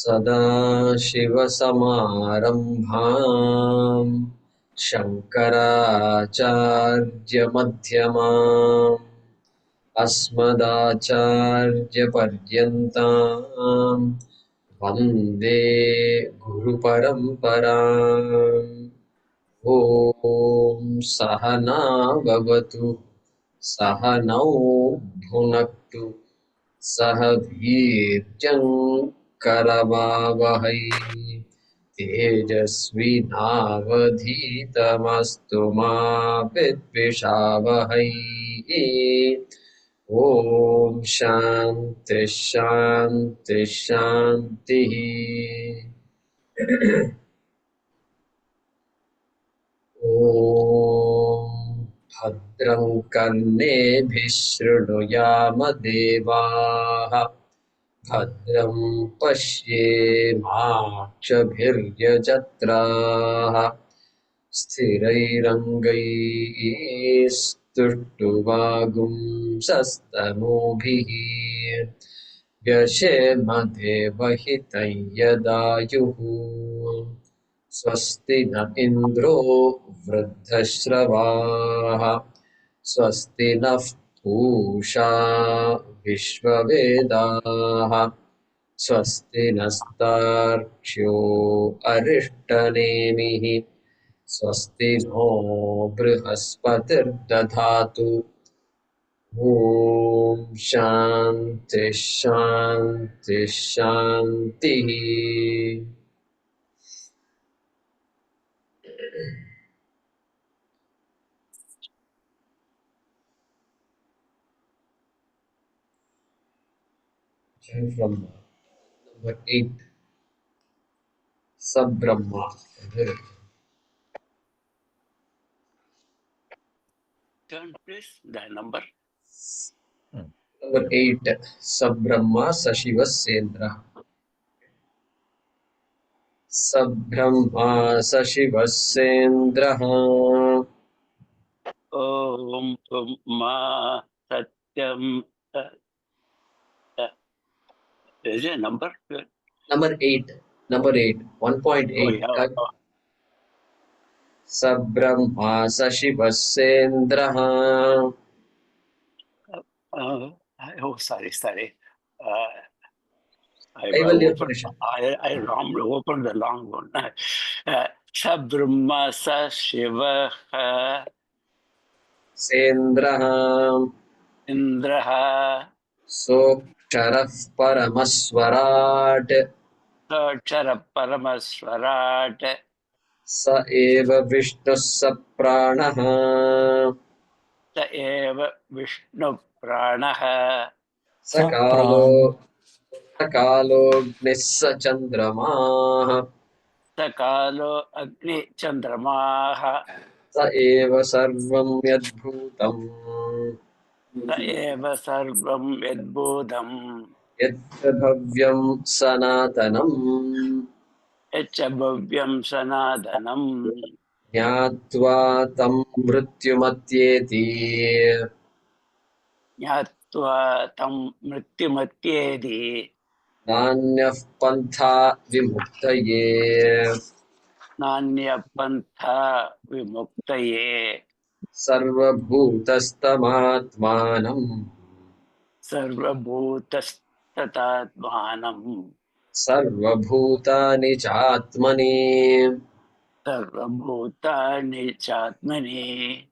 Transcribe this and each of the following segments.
सदाशिवसमारम्भाम् शङ्कराचार्यमध्यमाम् अस्मदाचार्यपर्यन्ताम् वन्दे गुरुपरम्पराम्। ॐ सहना भवतु सहनौ भुनक्तु सह वीर्यं करवावहै तेजस्विनावधीतमस्तु मा विद्विषावहै। ॐ शान्ति शान्ति शान्तिः। ॐ भद्रं कर्णेभिः शृणुयाम देवाः भद्रं पश्येमाक्षभिर्यजत्राः स्थिरैरङ्गैस्तुष्टुवागुंसस्तनूभिः व्यशेमदेवहितं यदायुः स्वस्ति न इन्द्रो वृद्धश्रवाः स्वस्ति नः पूषा विश्ववेदाः स्वस्ति नस्तार्क्ष्यो अरिष्टनेमिः स्वस्ति नो बृहस्पतिर्दधातु। ॐ शान्ति शान्ति शान्तिः। From number 8, Sub-Brahma. Turn please the number. Number 8, Sub-Brahma Sashivasendra. Sub-Brahma Sashivasendra. Om Ma Satyam. Is it a number? Number 8, 1.8. Oh, yeah. Sub-Brahma Sashivasendra. Oh, sorry. Kaivalya Upanishad. I opened the long one. Sabrahma sa Shiva Sendraha Indraha Soksharah Paramaswarat Sakshara Paramaswarat Sa eva Vishnu Sapranaha Sa eva Vishnu Pranaha Sakalo Nissa Chandramaha Sakalo Agni Chandramaha Sa eva Sarvam Yadbhutam Sa eva Sarvam Yadbodham Yatra Bhavyam Sanatanam Echabhavyam Sanadanam Jnatva Tam Mrityumatyeti Jnatva Tam Mrityumatyedi Nanyah Pantha Vimuktaye Nanya Pantha Vimuktaye Sarvabhutastamatmanam Sarvabhutastatatmanam Sarvabhutani Chatmani Sarvabhutani Chatmani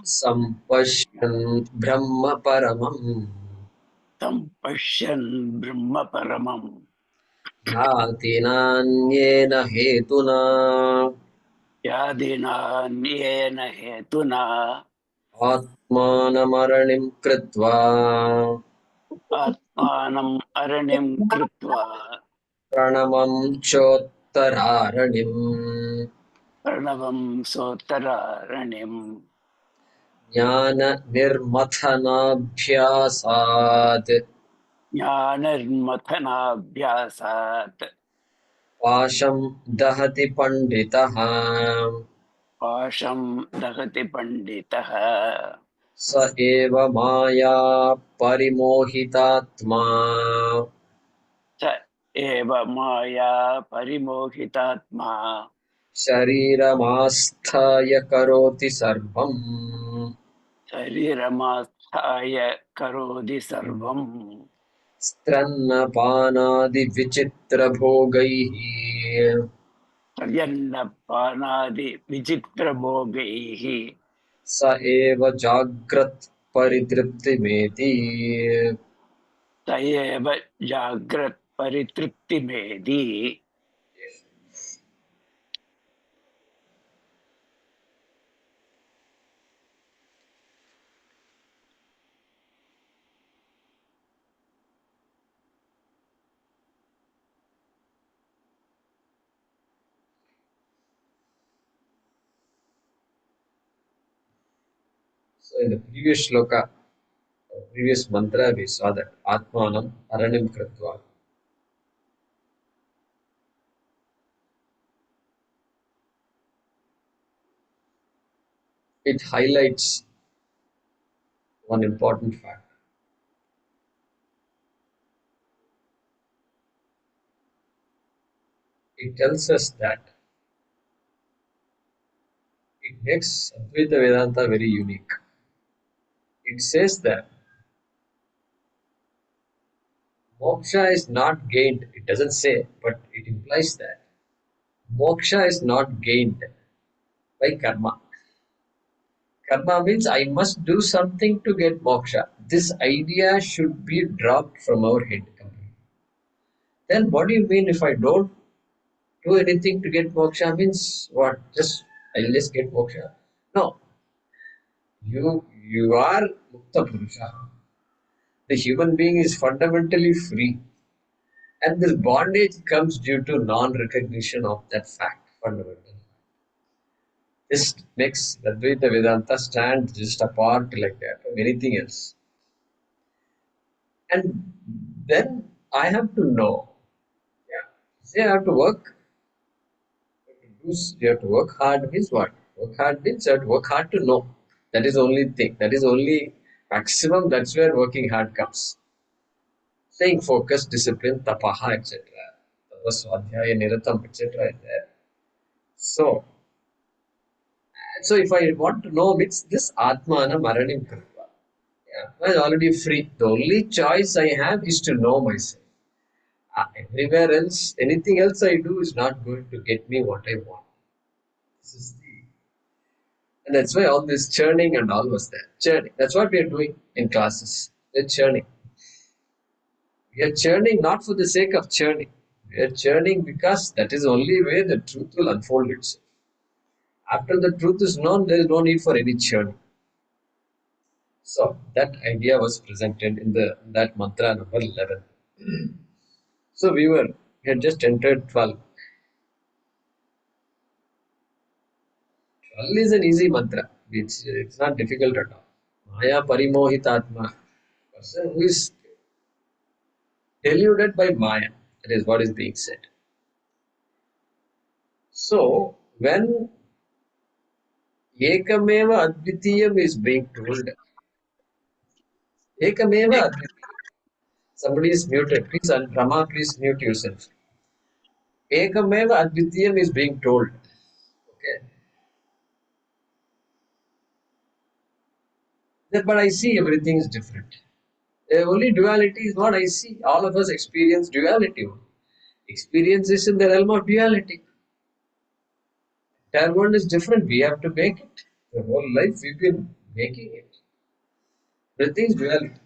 Sampashyan Brahma Paramam Sampashyan Brahma Paramam Yatinanyena Hetuna Yadinanyena Hetuna Atmanamaranim Kritva Atmanam Aranim Kritva Pranamam Chottaranim Pranavam Sotaranim Jnana Nirmathanabhyasat Jnanirmathanabhyasat Pasham Dahati Panditaha Pasham Dagati Panditaha Sa eva Maya Parimohitatma Sa एव माया परिमोहितात्मा शरीरमास्थाय करोति सर्वम् शरीरमास्थाय करोति सर्वम् स्तन्नपानादिविचित्रभोगैः पर्यन्नपानादि विचित्रभोगैः स एव जाग्रत् परितृप्तिमेति स एव जाग्रत् परितृप्तिमेधि. So in the previous shloka, previous mantra, we saw that Atmanam Aranim Kritva. It highlights one important fact. It tells us that it makes Advaita Vedanta very unique. It says that moksha is not gained. It doesn't say, but it implies that moksha is not gained by karma. Karma means I must do something to get moksha. This idea should be dropped from our head completely. Then what do you mean if I don't do anything to get moksha? Means what? I'll just get moksha. No, you are Mukta Purusha. The human being is fundamentally free. And this bondage comes due to non-recognition of that fact, fundamental. This makes Advaita Vedanta stand just apart like that from anything else. And then I have to know. Yeah. Say I have to work. You have to work hard means what? Work hard means you have to work hard to know. That is the only thing. That is only maximum. That's where working hard comes. Staying focused, discipline, tapaha, etc. Tapas, swadhyaya, niratam, etc. is there. So if I want to know means this Atmana Maranim Kritva. Yeah, I'm already free. The only choice I have is to know myself. Everywhere else, anything else I do is not going to get me what I want. This is and that's why all this churning and all was there. Churning. That's what we are doing in classes. We're churning. We are churning not for the sake of churning. We are churning because that is the only way the truth will unfold itself. After the truth is known, there is no need for any churning. So that idea was presented in that mantra number 11. So we had just entered 12. 12 is an easy mantra. It's not difficult at all. Maya parimohitatma. Person who is deluded by Maya. That is what is being said. So when Ekameva Advitiyam is being told, Ekameva Advitiyam. Somebody is muted. Please, Rama, please mute yourself. Ekameva Advitiyam is being told. Okay. But I see everything is different. Only duality is what I see. All of us experience duality. Experience is in the realm of duality. Entire world is different. We have to make it. The whole life we've been making it. Everything is duality.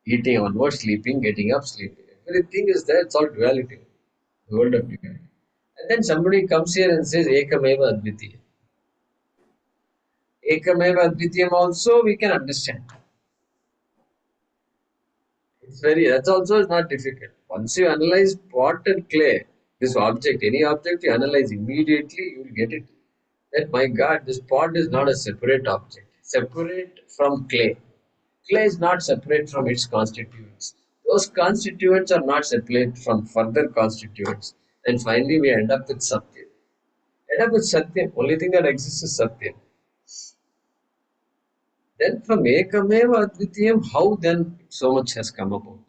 Eating onward, sleeping, getting up, sleeping. Everything is there. It's all duality. The world of duality. And then somebody comes here and says Ekameva Advitiyam. Ekameva Advitiyam also we can understand. That's also not difficult. Once you analyze pot and clay, this object, any object you analyze immediately, you will get it. That my God, this pot is not a separate object, separate from clay. Clay is not separate from its constituents. Those constituents are not separate from further constituents. And finally, we end up with Satyam. End up with Satyam. Only thing that exists is Satyam. Then from Ekameva Advitiyam, how then so much has come about?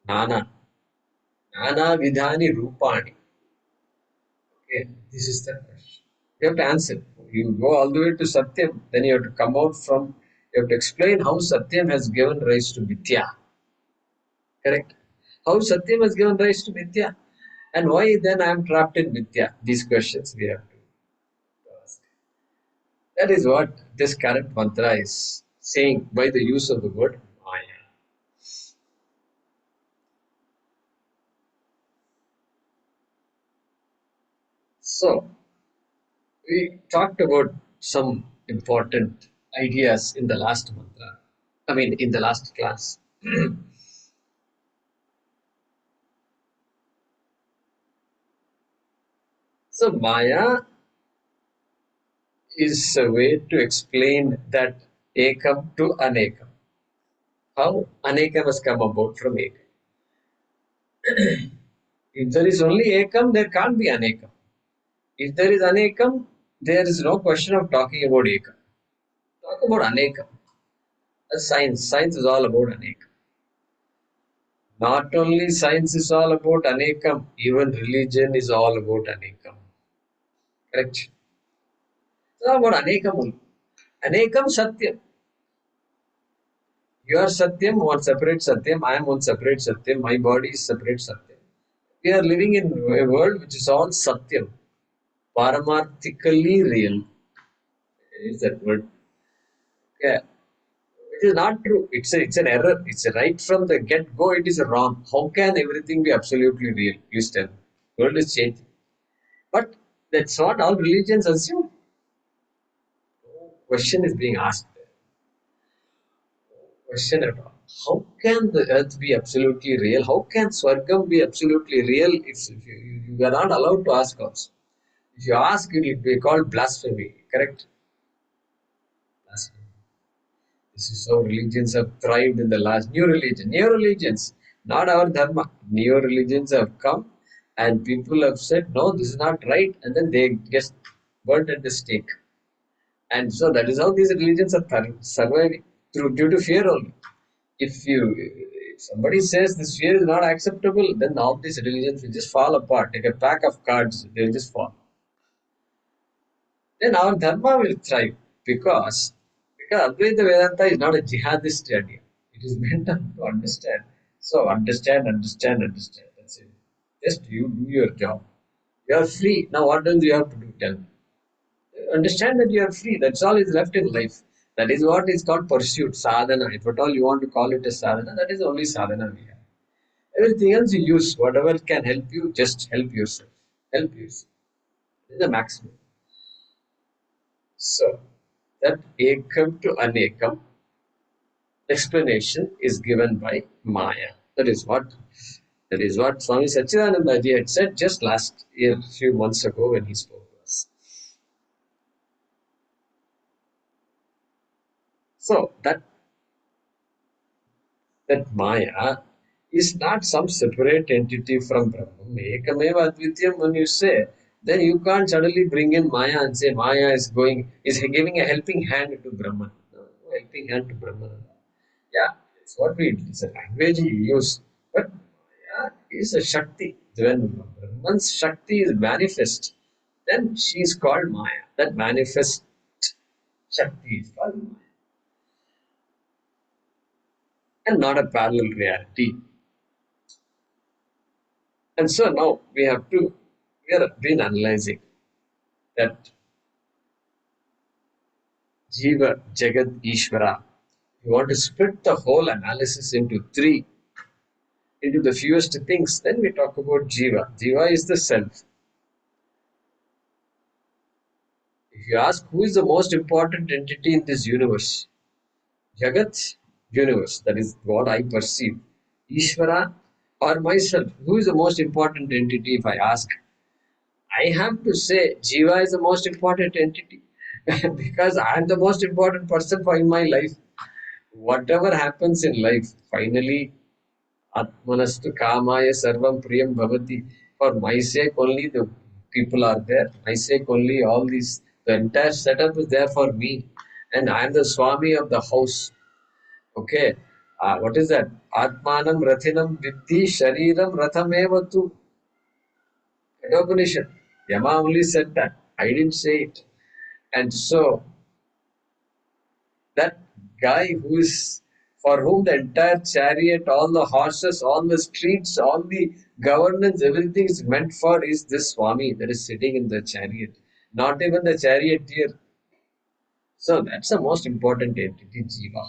Nana. Nana Vidhani Rupani. Okay, this is the question. You have to answer. You go all the way to Satyam, then you have to come out from, you have to explain how Satyam has given rise to Mithya. Correct? How Satyam has given rise to Mithya. And why then I am trapped in Mithya? These questions we have to ask. That is what this current mantra is saying by the use of the word Maya. So, we talked about some important ideas in the last mantra. I mean, in the last class. So, Maya is a way to explain that Ekam to Anekam. How Anekam has come about from Ekam. If there is only Ekam, there can't be Anekam. If there is Anekam, there is no question of talking about Ekam. Talk about Anekam. Science. Science is all about Anekam. Not only science is all about Anekam, even religion is all about Anekam. Correct? It's all about Anekam only. Anekam Satyam. You are Satyam, one separate Satyam. I am one separate Satyam. My body is separate Satyam. We are living in a world which is all Satyam. Paramarthically real. Is that word? Yeah. It is not true. It's an error. It's right from the get go. It is wrong. How can everything be absolutely real? You tell. World is changing. But that's what all religions assume. Question is being asked. Question at all. How can the earth be absolutely real? How can Swargam be absolutely real if you are not allowed to ask also? If you ask, it will be called blasphemy. Correct? Blasphemy. This is how religions have thrived in the last new religions, not our dharma. New religions have come and people have said, no, this is not right, and then they get burnt at the stake. And so that is how these religions are surviving through due to fear only. If somebody says this fear is not acceptable, then all these religions will just fall apart. Like a pack of cards, they'll just fall. Then our dharma will thrive because Advaita Vedanta is not a jihadist idea. It is meant to understand. So understand. That's it. Just you do your job. You are free. Now what else you have to do? Tell me. Understand that you are free. That's all is left in life. That is what is called pursuit, sadhana. If at all you want to call it a sadhana, that is the only sadhana we have. Everything else you use, whatever can help you, just help yourself. Help yourself. This is the maximum. So that ekam to anekam explanation is given by Maya. That is what Swami Satchidananda ji had said just last year, few months ago when he spoke to us. So that Maya is not some separate entity from Brahman. Ekameva Advityam, when you say, then you can't suddenly bring in Maya and say Maya is giving a helping hand to Brahman. No, helping hand to Brahman. Yeah, it's what it's a language we use. But Maya is a Shakti. When Brahman's Shakti is manifest, then she is called Maya. That manifest Shakti is called Maya. And not a parallel reality. And so now we have been analyzing that Jiva, Jagat, Ishvara. You want to split the whole analysis into three, into the fewest things. Then we talk about Jiva. Jiva is the self. If you ask who is the most important entity in this universe, Jagat, universe, that is what I perceive. Ishvara or myself, who is the most important entity if I ask? I have to say Jiva is the most important entity because I am the most important person for in my life. Whatever happens in life, finally, Atmanastu Kamaya Sarvam Priyam Bhavati. For my sake only the people are there. My sake only all these, the entire setup is there for me. And I am the Swami of the house. Okay. What is that? Atmanam Rathinam Viddhi Shariram Rathamevatu. Upanishad. Yama only said that. I didn't say it. And so that guy who is for whom the entire chariot, all the horses, all the streets, all the governance, everything is meant for is this Swami that is sitting in the chariot. Not even the charioteer. So that's the most important entity, Jiva.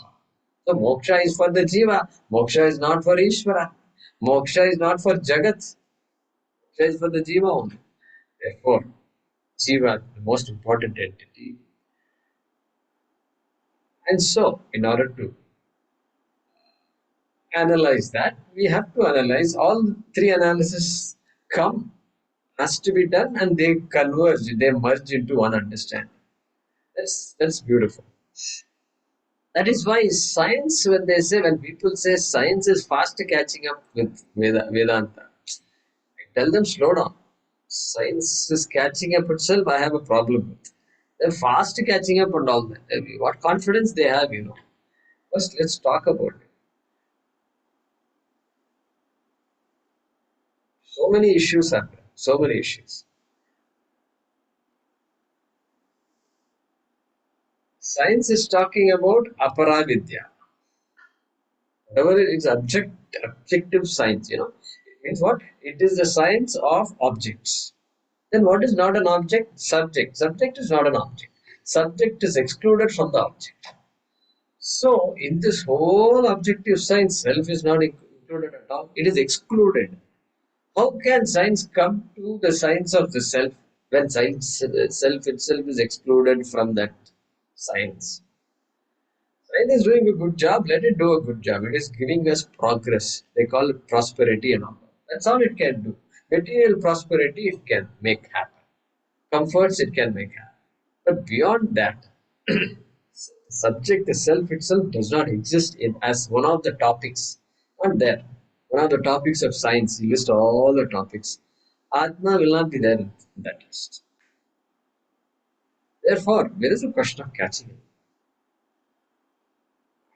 So moksha is for the Jiva. Moksha is not for Ishvara. Moksha is not for Jagat. Moksha is for the Jiva only. Therefore, Jiva, the most important entity. And so, in order to analyze that, we have to analyze all three analysis come, has to be done, and they converge, they merge into one understanding. That's beautiful. That is why science, when people say science is fast catching up with Vedanta, I tell them slow down. Science is catching up itself. I have a problem with. They're fast catching up and all that. What confidence they have, you know. First, let's talk about it. So many issues happen. So many issues. Science is talking about aparavidya. Whatever it is objective science, you know. It means what? It is the science of objects. Then what is not an object? Subject. Subject is not an object. Subject is excluded from the object. So in this whole objective science, self is not included at all. It is excluded. How can science come to the science of the self when science self itself is excluded from that science? Science is doing a good job. Let it do a good job. It is giving us progress. They call it prosperity and all. That's all it can do. Material prosperity it can make happen. Comforts it can make happen. But beyond that, subject, the self itself does not exist as one of the topics. Not there. One of the topics of science, you list all the topics. Atma will not be there in that list. Therefore, there is a question of catching it.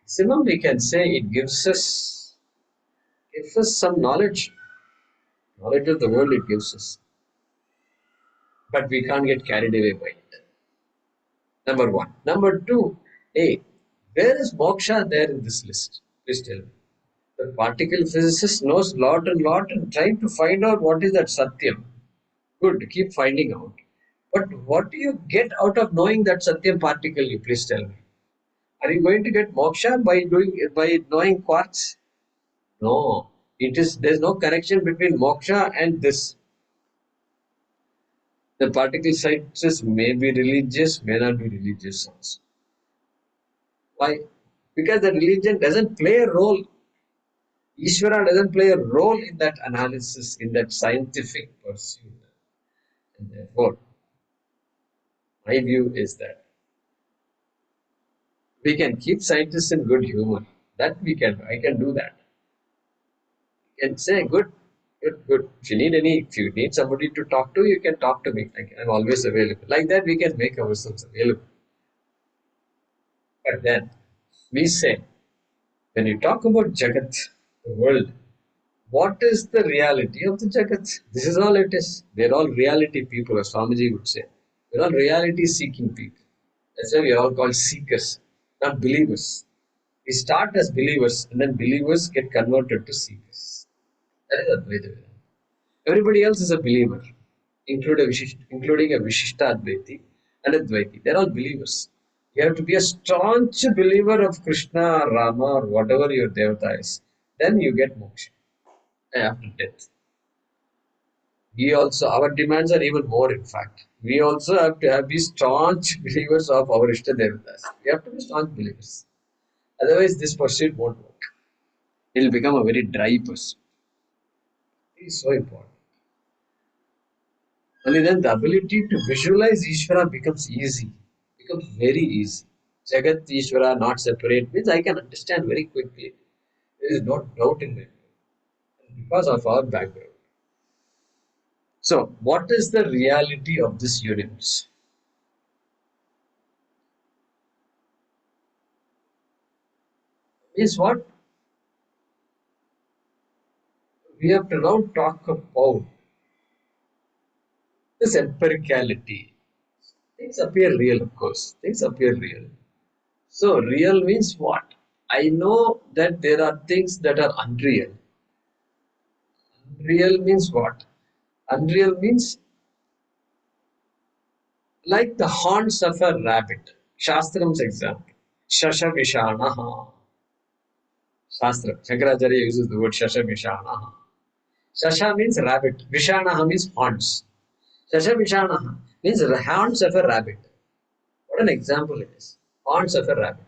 Maximum we can say it gives us some knowledge. Knowledge of the world it gives us. But we can't get carried away by it. Number one. Number two, hey, where is moksha there in this list? Please tell me. The particle physicist knows lot and lot and trying to find out what is that satyam. Good, keep finding out. But what do you get out of knowing that satyam particle? You please tell me. Are you going to get moksha by knowing quarks? No. It is there's no connection between moksha and this. The particle scientists may be religious, may not be religious also. Why? Because the religion doesn't play a role. Ishvara doesn't play a role in that analysis, in that scientific pursuit. And therefore, my view is that we can keep scientists in good humor. That we can. I can do that. You can say good, good, good. If you need somebody to talk to, you can talk to me. I'm always available. Like that, we can make ourselves available. But then we say, when you talk about Jagat, the world, what is the reality of the Jagat? This is all it is. They're all reality people, as Swamiji would say. We're all reality seeking people. That's why we are all called seekers, not believers. We start as believers and then believers get converted to seekers. That is Advaita Vedanta. Everybody else is a believer, including a Vishishta Advaiti and Advaiti. They're all believers. You have to be a staunch believer of Krishna or Rama or whatever your Devata is. Then you get moksha after death. We also, our demands are even more in fact. We also have to be staunch believers of our Ishta Devatas. We have to be staunch believers. Otherwise, this pursuit won't work. It will become a very dry pursuit. It is so important. Only then the ability to visualize Ishvara becomes easy, becomes very easy. Jagat Ishvara not separate means I can understand very quickly. There is no doubt in it because of our background. So, what is the reality of this universe? Is what? we have to now talk about this empiricality. Things appear real, of course. Things appear real. So, real means what? I know that there are things that are unreal. Real means what? Unreal means like the horns of a rabbit. Shastram's example. Shasha Vishanaha. Shastra. Shankaracharya uses the word Shasha Vishanaha. Shasha means rabbit. Vishanaha means horns. Shasha Vishanaha means the horns of a rabbit. What an example it is. Horns of a rabbit.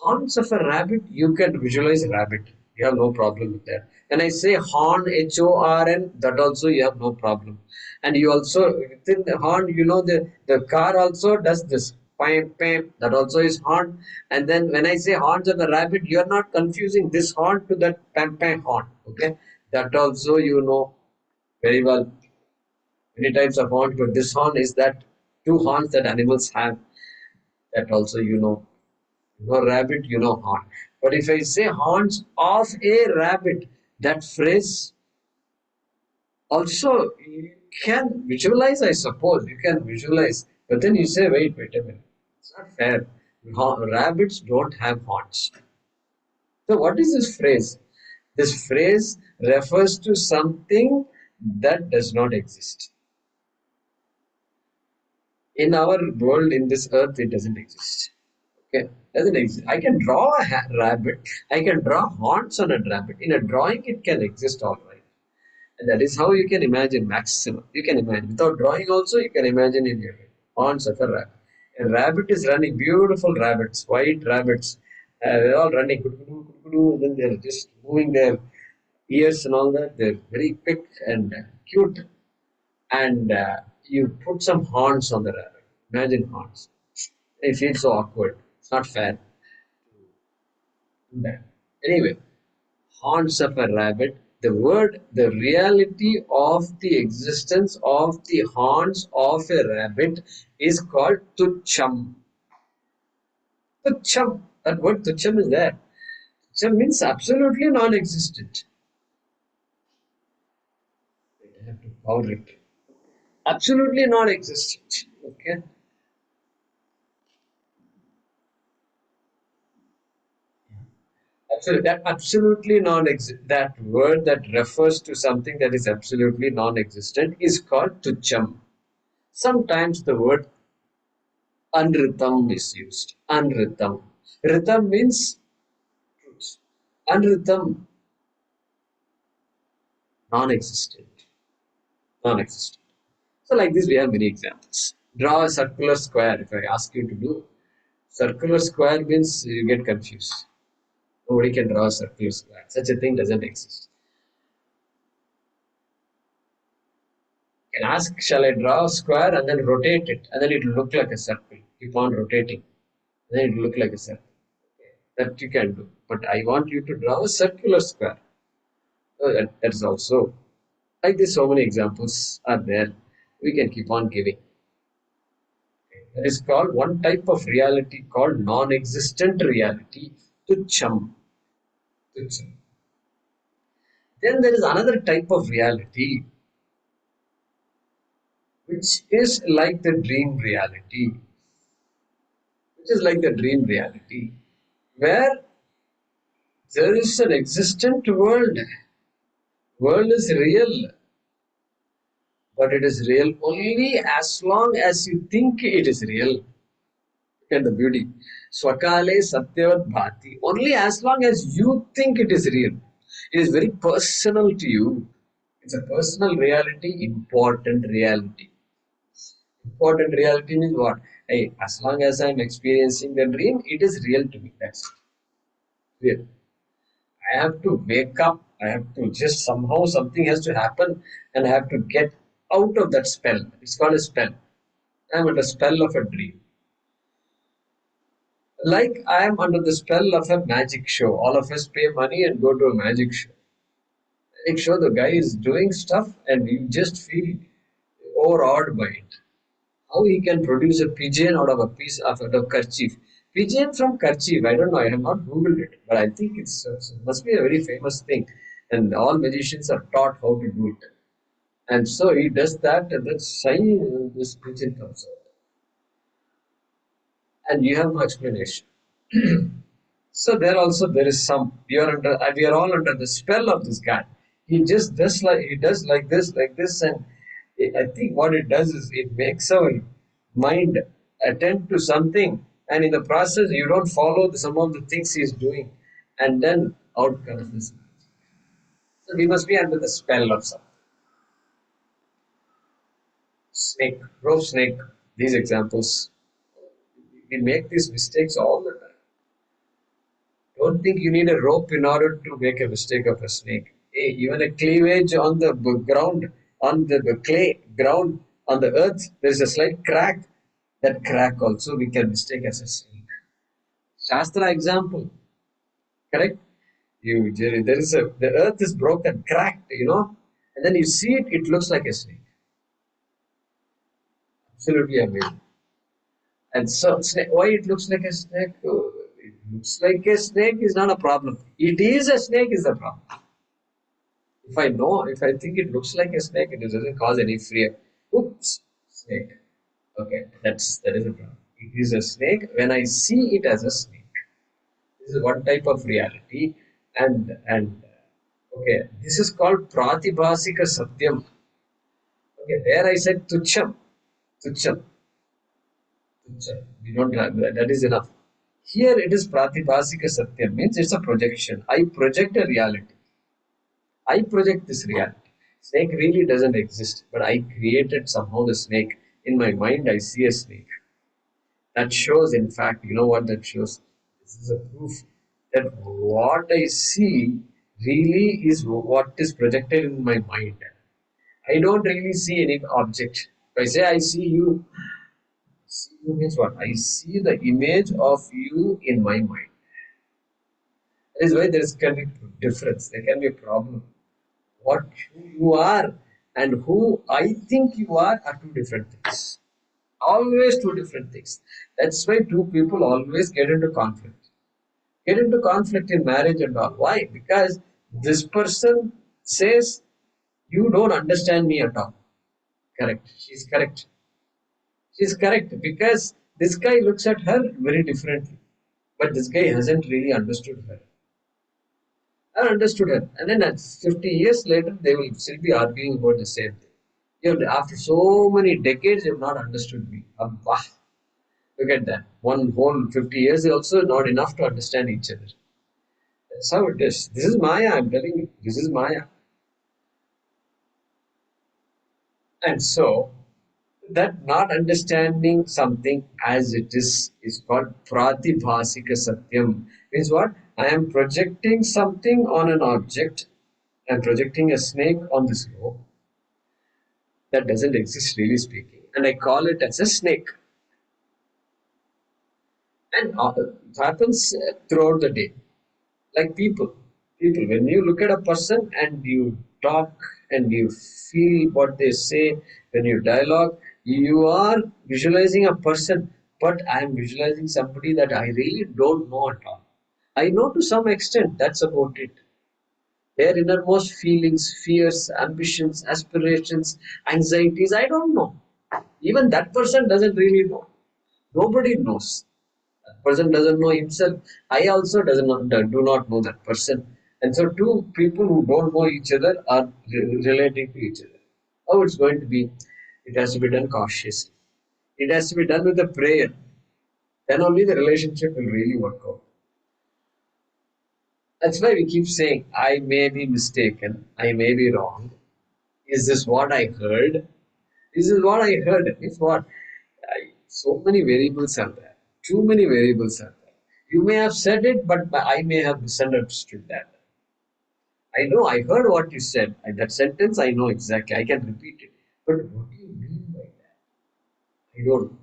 Horns of a rabbit, you can visualize a rabbit. You have no problem with that. When I say horn, HORN, that also you have no problem. And you also, within the horn, you know, the car also does this. Pam, pam, that also is horn. And then when I say horns of a rabbit, you are not confusing this horn to that pam, pam horn. Okay. That also you know very well. Many types of horns, but this horn is that two horns that animals have. That also you know. You know rabbit, you know horn. But if I say horns of a rabbit, that phrase also you can visualize, I suppose. You can visualize. But then you say, wait a minute. It's not fair. Rabbits don't have horns. So what is this phrase? This phrase refers to something that does not exist. In our world, in this earth, it doesn't exist. Okay, doesn't exist. I can draw a rabbit. I can draw horns on a rabbit. In a drawing, it can exist all right. And that is how you can imagine maximum. You can imagine. Without drawing also, you can imagine in your head. Horns of a rabbit. A rabbit is running, beautiful rabbits, white rabbits. They're all running. And then they're just moving their ears and all that. They're very quick and cute. And you put some horns on the rabbit. Imagine horns. It feels so awkward. It's not fair. That. Anyway, horns of a rabbit, the word, the reality of the existence of the horns of a rabbit is called tucham. Tucham, that word tucham is there. Tucham means absolutely non existent. I have to cover it. Absolutely non existent. Okay. Absolutely, that absolutely that word that refers to something that is absolutely non-existent is called tucham. Sometimes the word anritam is used. Anritam. Ritam means truth. Anritam, non-existent. Non-existent. So like this, we have many examples. Draw a circular square. If I ask you to do circular square means you get confused. Nobody can draw a circular square. Such a thing doesn't exist. You can ask, shall I draw a square and then rotate it, and then it will look like a circle. Keep on rotating, then it will look like a circle. That you can do. But I want you to draw a circular square. So that's also like this. So many examples are there. We can keep on giving. That is called one type of reality called non-existent reality. Tucham. Tucham. Then there is another type of reality which is like the dream reality. Which is like the dream reality, where there is an existent world. World is real, but it is real only as long as you think it is real. Look at the beauty. Swakale Satyavat Bhati. Only as long as you think it is real. It is very personal to you. It's a personal reality, important reality. Important reality means what? Hey, as long as I'm experiencing the dream, it is real to me. That's real. I have to wake up. I have to just somehow something has to happen, and I have to get out of that spell. It's called a spell. I'm under spell of a dream. Like I am under the spell of a magic show. All of us pay money and go to a magic show. Magic show, the guy is doing stuff, and you just feel overawed by it. How he can produce a pigeon out of a piece of a kerchief? Pigeon from kerchief. I don't know. I have not googled it, but I think it must be a very famous thing. and all magicians are taught how to do it. And so he does that, and then suddenly this pigeon comes out, and you have no explanation. So there is some we are all under the spell of this guy. He does like this, and I think what it does is it makes our mind attend to something, and in the process you don't follow some of the things he's doing, and then out comes this. So we must be under the spell of something. Snake, rope snake. These examples, we make these mistakes all the time. Don't think you need a rope in order to make a mistake of a snake. Hey, even a cleavage on the ground, on the clay ground, on the earth, there's a slight crack. That crack also we can mistake as a snake. Shastra example, correct? There is the earth is broken, cracked, and then you see it, it looks like a snake. Absolutely amazing. And so, why it looks like a snake? It looks like a snake is not a problem. It is a snake is the problem. If I think it looks like a snake, it doesn't cause any fear. Oops, snake. Okay, that is a problem. It is a snake when I see it as a snake. This is one type of reality, and okay, this is called pratibhasika satyam. Okay, there I said tucham, tucham, tucham. We don't have that. That is enough. Here it is pratibhasika satyam means it's a projection. I project a reality. I project this reality. Snake really doesn't exist, but I created somehow the snake. In my mind, I see a snake. That shows, in fact, you know what that shows? This is a proof that what I see really is what is projected in my mind. I don't really see any object. If I say I see you means what? I see the image of you in my mind. That is why there is can be difference. There can be a problem. What who you are and who I think you are two different things. Always two different things. That's why two people always get into conflict. Get into conflict in marriage and all. Why? Because this person says you don't understand me at all. Correct. She's correct. She's correct because this guy looks at her very differently. But this guy hasn't really understood her. I understood her. And then at 50 years later, they will still be arguing about the same thing. After so many decades, you have not understood me. Abba. Look at that. One whole 50 years is also not enough to understand each other. That's how it is. This is Maya, I'm telling you. This is Maya. And so, that not understanding something as it is called pratibhasika satyam. Means what? I am projecting something on an object. I'm projecting a snake on this rope that doesn't exist, really speaking, and I call it as a snake. And it happens throughout the day. Like people, when you look at a person and you talk and you feel what they say, when you dialogue, you are visualizing a person, but I am visualizing somebody that I really don't know at all. I know to some extent, that's about it. Their innermost feelings, fears, ambitions, aspirations, anxieties, I don't know. Even that person doesn't really know. Nobody knows. That person doesn't know himself. I also do not know that person. And so two people who don't know each other are relating to each other. How it's going to be? It has to be done cautiously. It has to be done with a prayer. Then only the relationship will really work out. That's why we keep saying, I may be mistaken, I may be wrong. Is this what I heard? This is what I heard. It's what? So many variables are there. Too many variables are there. You may have said it, but I may have misunderstood that. I know I heard what you said. That sentence I know exactly. I can repeat it. But what do you mean by that? I don't know.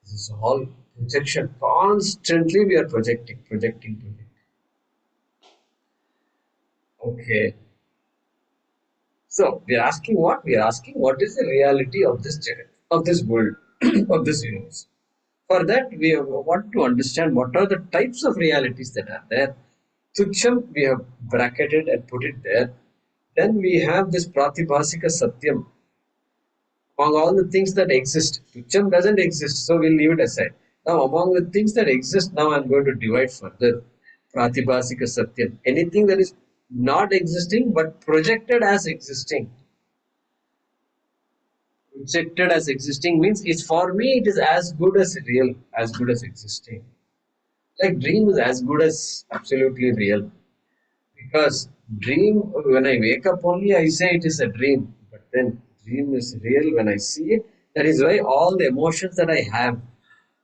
This is all projection. Constantly we are projecting. Okay. So we are asking what? We are asking what is the reality of this jagat, of this world, of this universe. For that, we want to understand what are the types of realities that are there. Tucham, we have bracketed and put it there. Then we have this Pratibhasika Satyam. Among all the things that exist, Tucham doesn't exist, so we'll leave it aside. Now, among the things that exist, now I'm going to divide further. Pratibhasika Satyam. Anything that is not existing but projected as existing. Projected as existing means it's for me, it is as good as real, as good as existing. Like dream is as good as absolutely real. Because dream, when I wake up only, I say it is a dream. But then dream is real when I see it. That is why all the emotions that I have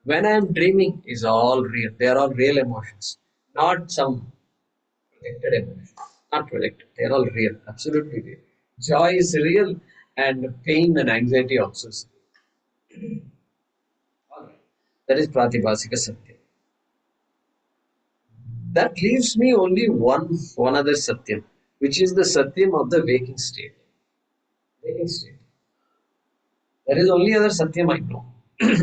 when I am dreaming is all real. They are all real emotions, not some projected emotions. Not projected. They are all real. Absolutely real. Joy is real, and pain and anxiety also is real. All right. That is Pratibhasika Satya. That leaves me only one other Satyam, which is the Satyam of the waking state. Waking state. There is only other Satyam I know.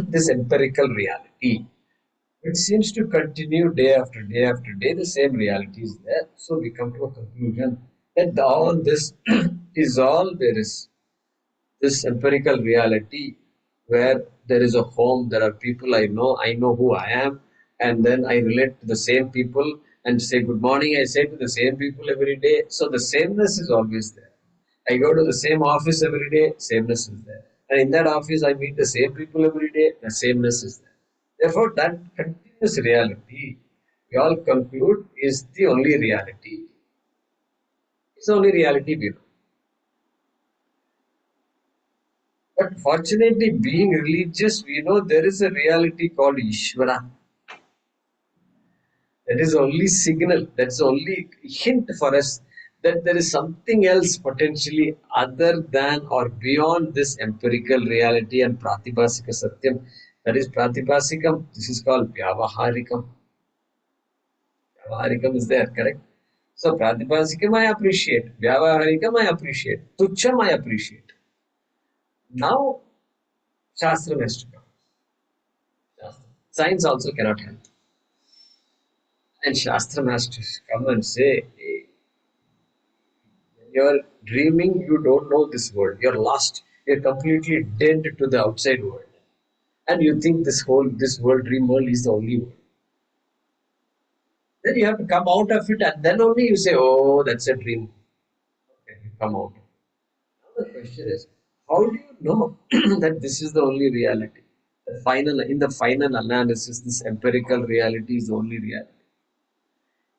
This empirical reality. It seems to continue day after day after day. The same reality is there. So we come to a conclusion that all this is all there is. This empirical reality where there is a home, there are people I know who I am, and then I relate to the same people and say good morning. I say to the same people every day. So the sameness is always there. I go to the same office every day, sameness is there. And in that office, I meet the same people every day, the sameness is there. Therefore, that continuous reality, we all conclude, is the only reality. It's the only reality we know. But fortunately, being religious, we know there is a reality called Ishvara. That is only signal, that's only hint for us that there is something else potentially other than or beyond this empirical reality and Pratibhasika Satyam. That is Pratibhasikam. This is called Vyavaharikam. Vyavaharikam is there, correct? So Pratibhasikam I appreciate. Vyavaharikam I appreciate. Tucham I appreciate. Now Shastra has to come. Shastra. Science also cannot help. And Shastra has to come and say, hey, you're dreaming, you don't know this world. You're lost. You're completely dead to the outside world. And you think this world, dream world is the only world. Then you have to come out of it and then only you say, oh, that's a dream. Okay, you come out. Now the question is, how do you know that this is the only reality? In the final analysis, this empirical reality is the only reality.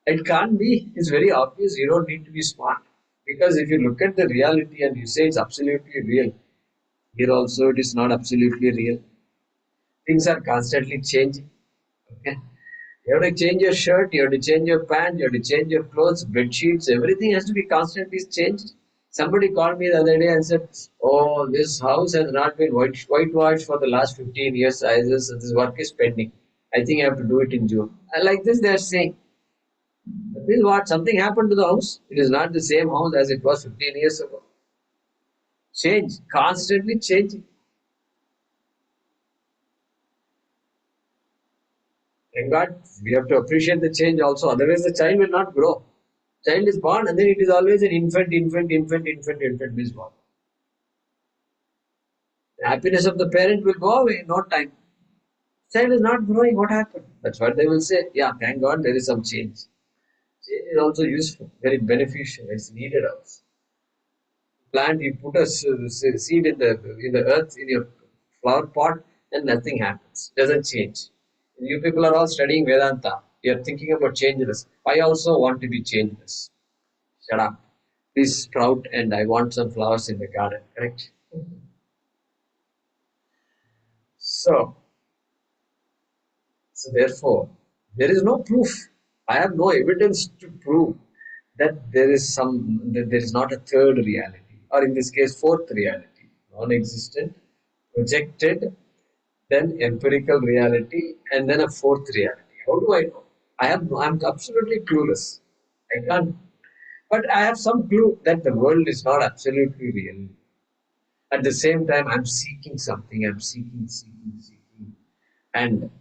It can't be. It's very obvious. You don't need to be smart. Because if you look at the reality and you say it's absolutely real, here also it is not absolutely real. Things are constantly changing. Okay. You have to change your shirt, you have to change your pants, you have to change your clothes, bed sheets, everything has to be constantly changed. Somebody called me the other day and said, oh, this house has not been whitewashed for the last 15 years. This work is pending. I think I have to do it in June. And like this, they are saying, that means what? Something happened to the house. It is not the same house as it was 15 years ago. Change, constantly changing. Thank God, we have to appreciate the change also. Otherwise, the child will not grow. Child is born and then it is always an infant is born. The happiness of the parent will go away in no time. Child is not growing. What happened? That's what they will say. Yeah, thank God there is some change. Change is also useful, very beneficial. It's needed also. Plant, you put a seed in the earth in your flower pot, and nothing happens. Doesn't change. You people are all studying Vedanta. You are thinking about changeless. I also want to be changeless. Shut up. Please sprout, and I want some flowers in the garden. Correct. So, so therefore, there is no proof. I have no evidence to prove that there is not a third reality, or in this case, fourth reality, non-existent, projected, then empirical reality, and then a fourth reality. How do I know? I'm absolutely clueless. I can't. But I have some clue that the world is not absolutely real. At the same time, I'm seeking something. I'm seeking. And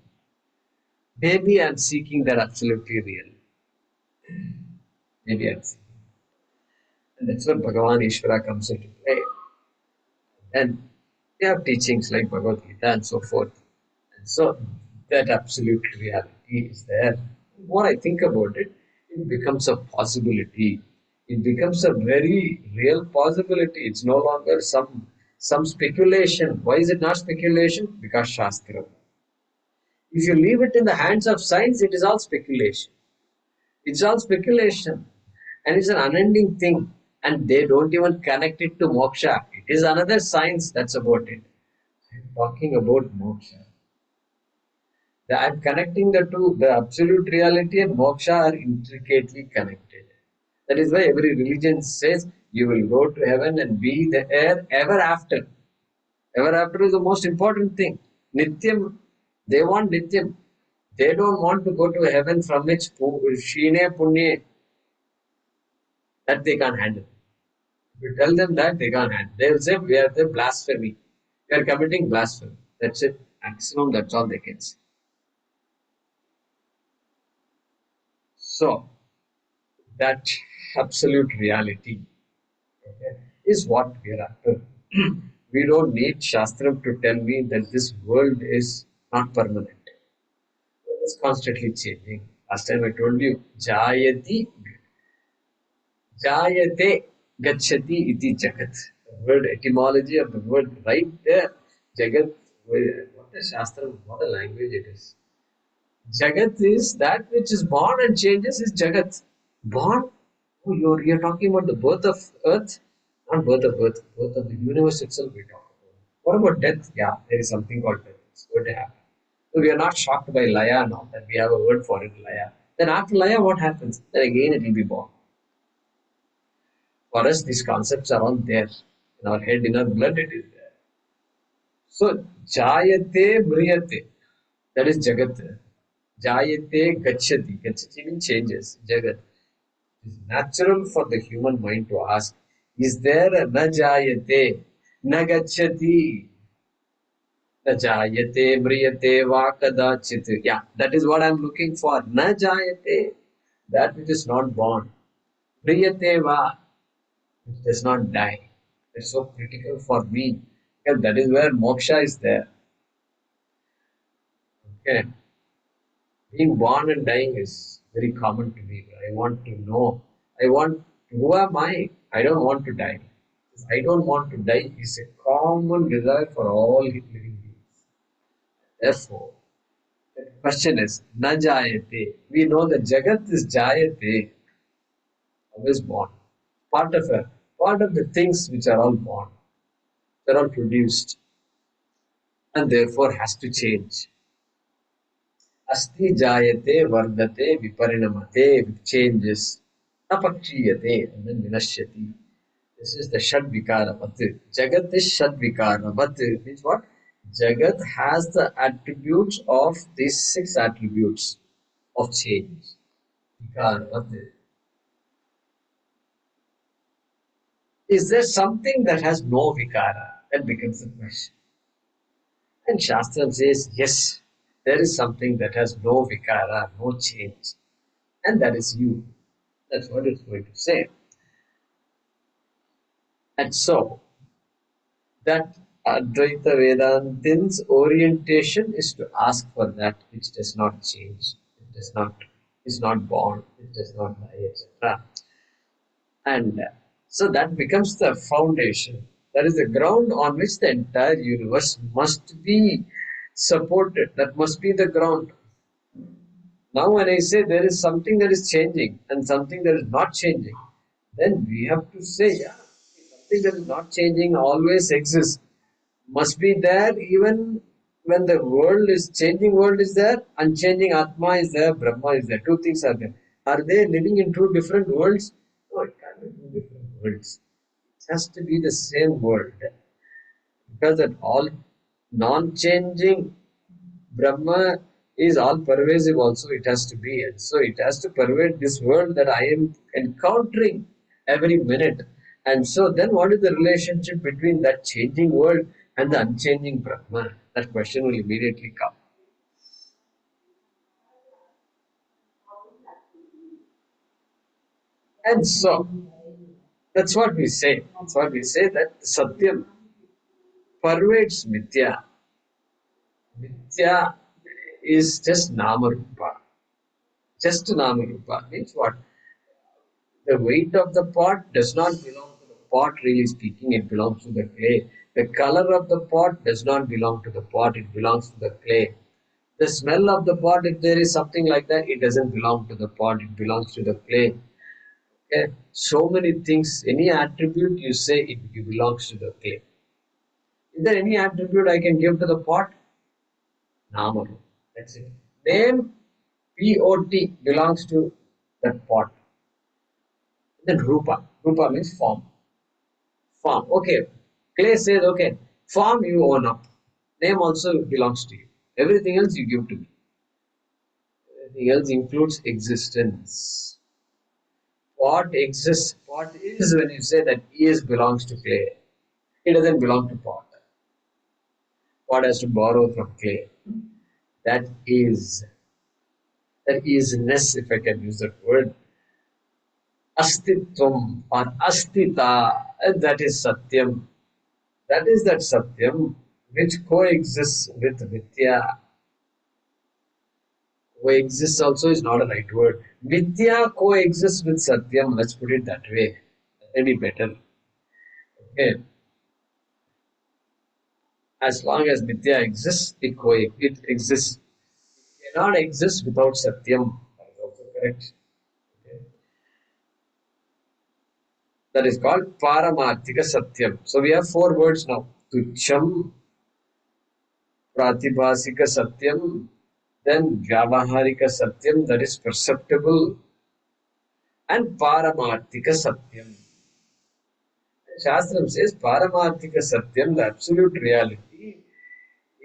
maybe I'm seeking that absolutely real. Maybe and that's where Bhagavan Ishvara comes into play. And we have teachings like Bhagavad Gita and so forth. And so that absolute reality is there. The more I think about it, it becomes a possibility. It becomes a very real possibility. It's no longer some speculation. Why is it not speculation? Because Shastra. If you leave it in the hands of science, it is all speculation. It's all speculation. And it's an unending thing. And they don't even connect it to moksha. It is another science that's about it. I'm talking about moksha. I'm connecting the two. The absolute reality and moksha are intricately connected. That is why every religion says you will go to heaven and be there ever after. Ever after is the most important thing. Nityam, they want Nityam. They don't want to go to heaven from which Shine Punye that they can't handle. If you tell them that, they can't handle. They will say we are the blasphemy. We are committing blasphemy. That's it. Maximum, that's all they can say. So, that absolute reality, okay, is what we are after. We don't need Shastram to tell me that this world is not permanent. It's constantly changing. Last time I told you, Jayate Gachati iti Jagat. The word etymology of the word right there, Jagat, what a Shastra, what a language it is. Jagat is that which is born and changes is Jagat. Born? Oh, you're talking about the birth of earth? Not birth of earth, birth of the universe itself we talk about. What about death? Yeah, there is something called death. It's going to happen. So we are not shocked by Laya now that we have a word for it, Laya. Then after Laya, what happens? Then again it will be born. For us, these concepts are all there. In our head, in our blood, it is there. So, Jayate Mriyate. That is Jagat. Jayate Gachati. Gachati means changes. Jagat. It is natural for the human mind to ask, is there a na jayate, na gachati, na jayate, mriyate, va kadachit. Yeah, that is what I'm looking for. Na jayate, that which is not born. Mriyate va, which does not die. It's so critical for me. And that is where moksha is there. Okay. Being born and dying is very common to me. I want to know. I want, who am I? I don't want to die. I don't want to die is a common desire for all living beings. Therefore, the question is, na jayate. We know that Jagat is jayate, always born. Part of the things which are all born, they're all produced, and therefore has to change. Asti jayate vardate viparinamate, which changes. Apakshiyate and then vinashyati. This is the Shad Vikaravat. Jagat is Shad Vikaravat. Means what? Jagat has the attributes of these six attributes of change. Vikaravat. Is there something that has no Vikara? That becomes the question. And Shastra says, yes, there is something that has no Vikara, no change. And that is you. That's what it's going to say. And so, that Advaita Vedantin's orientation is to ask for that which does not change, it does not is not born, it does not die, etc. And so that becomes the foundation. That is the ground on which the entire universe must be supported. That must be the ground. Now, when I say there is something that is changing and something that is not changing, then we have to say, yeah, something that is not changing always exists, must be there even when the world is changing. World is there, unchanging Atma is there, Brahma is there. Two things are there. Are they living in two different worlds? No, it can't be two different worlds. It has to be the same world because that all non-changing Brahma is all pervasive also, it has to be. And so it has to pervade this world that I am encountering every minute. And so then what is the relationship between that changing world and the unchanging Brahma? That question will immediately come. And so that's what we say. That's what we say that Satyam pervades Mithya. Mithya is just Nama Rupa. Just Nama Rupa means what? The weight of the pot does not belong to the pot, really speaking, it belongs to the clay. The color of the pot does not belong to the pot, it belongs to the clay. The smell of the pot, if there is something like that, it doesn't belong to the pot, it belongs to the clay. Okay? So many things, any attribute you say, it belongs to the clay. Is there any attribute I can give to the pot? Namaru. That's it. Name POT belongs to that pot. Then Rupa. Rupa means form. Form. Okay. Clay says, okay, form you own up. Name also belongs to you. Everything else you give to me. Everything else includes existence. What exists, what is when you say that is belongs to clay. It doesn't belong to pot. Pot has to borrow from clay. That is, that isness, if I can use that word, astitvam or astita, that is satyam. That is that satyam which coexists with Vidya. Coexists also is not a right word. Vidya coexists with Satyam. Let's put it that way. Maybe better. Okay. As long as Vidya exists, it exists. It cannot exist without Satyam. That is also correct. Okay. That is called Paramarthika Satyam. So we have four words now. Tucham, Pratibhasika Satyam, then Vyavaharika Satyam, that is perceptible, and Paramarthika Satyam. Shastram says Paramarthika Satyam, the absolute reality,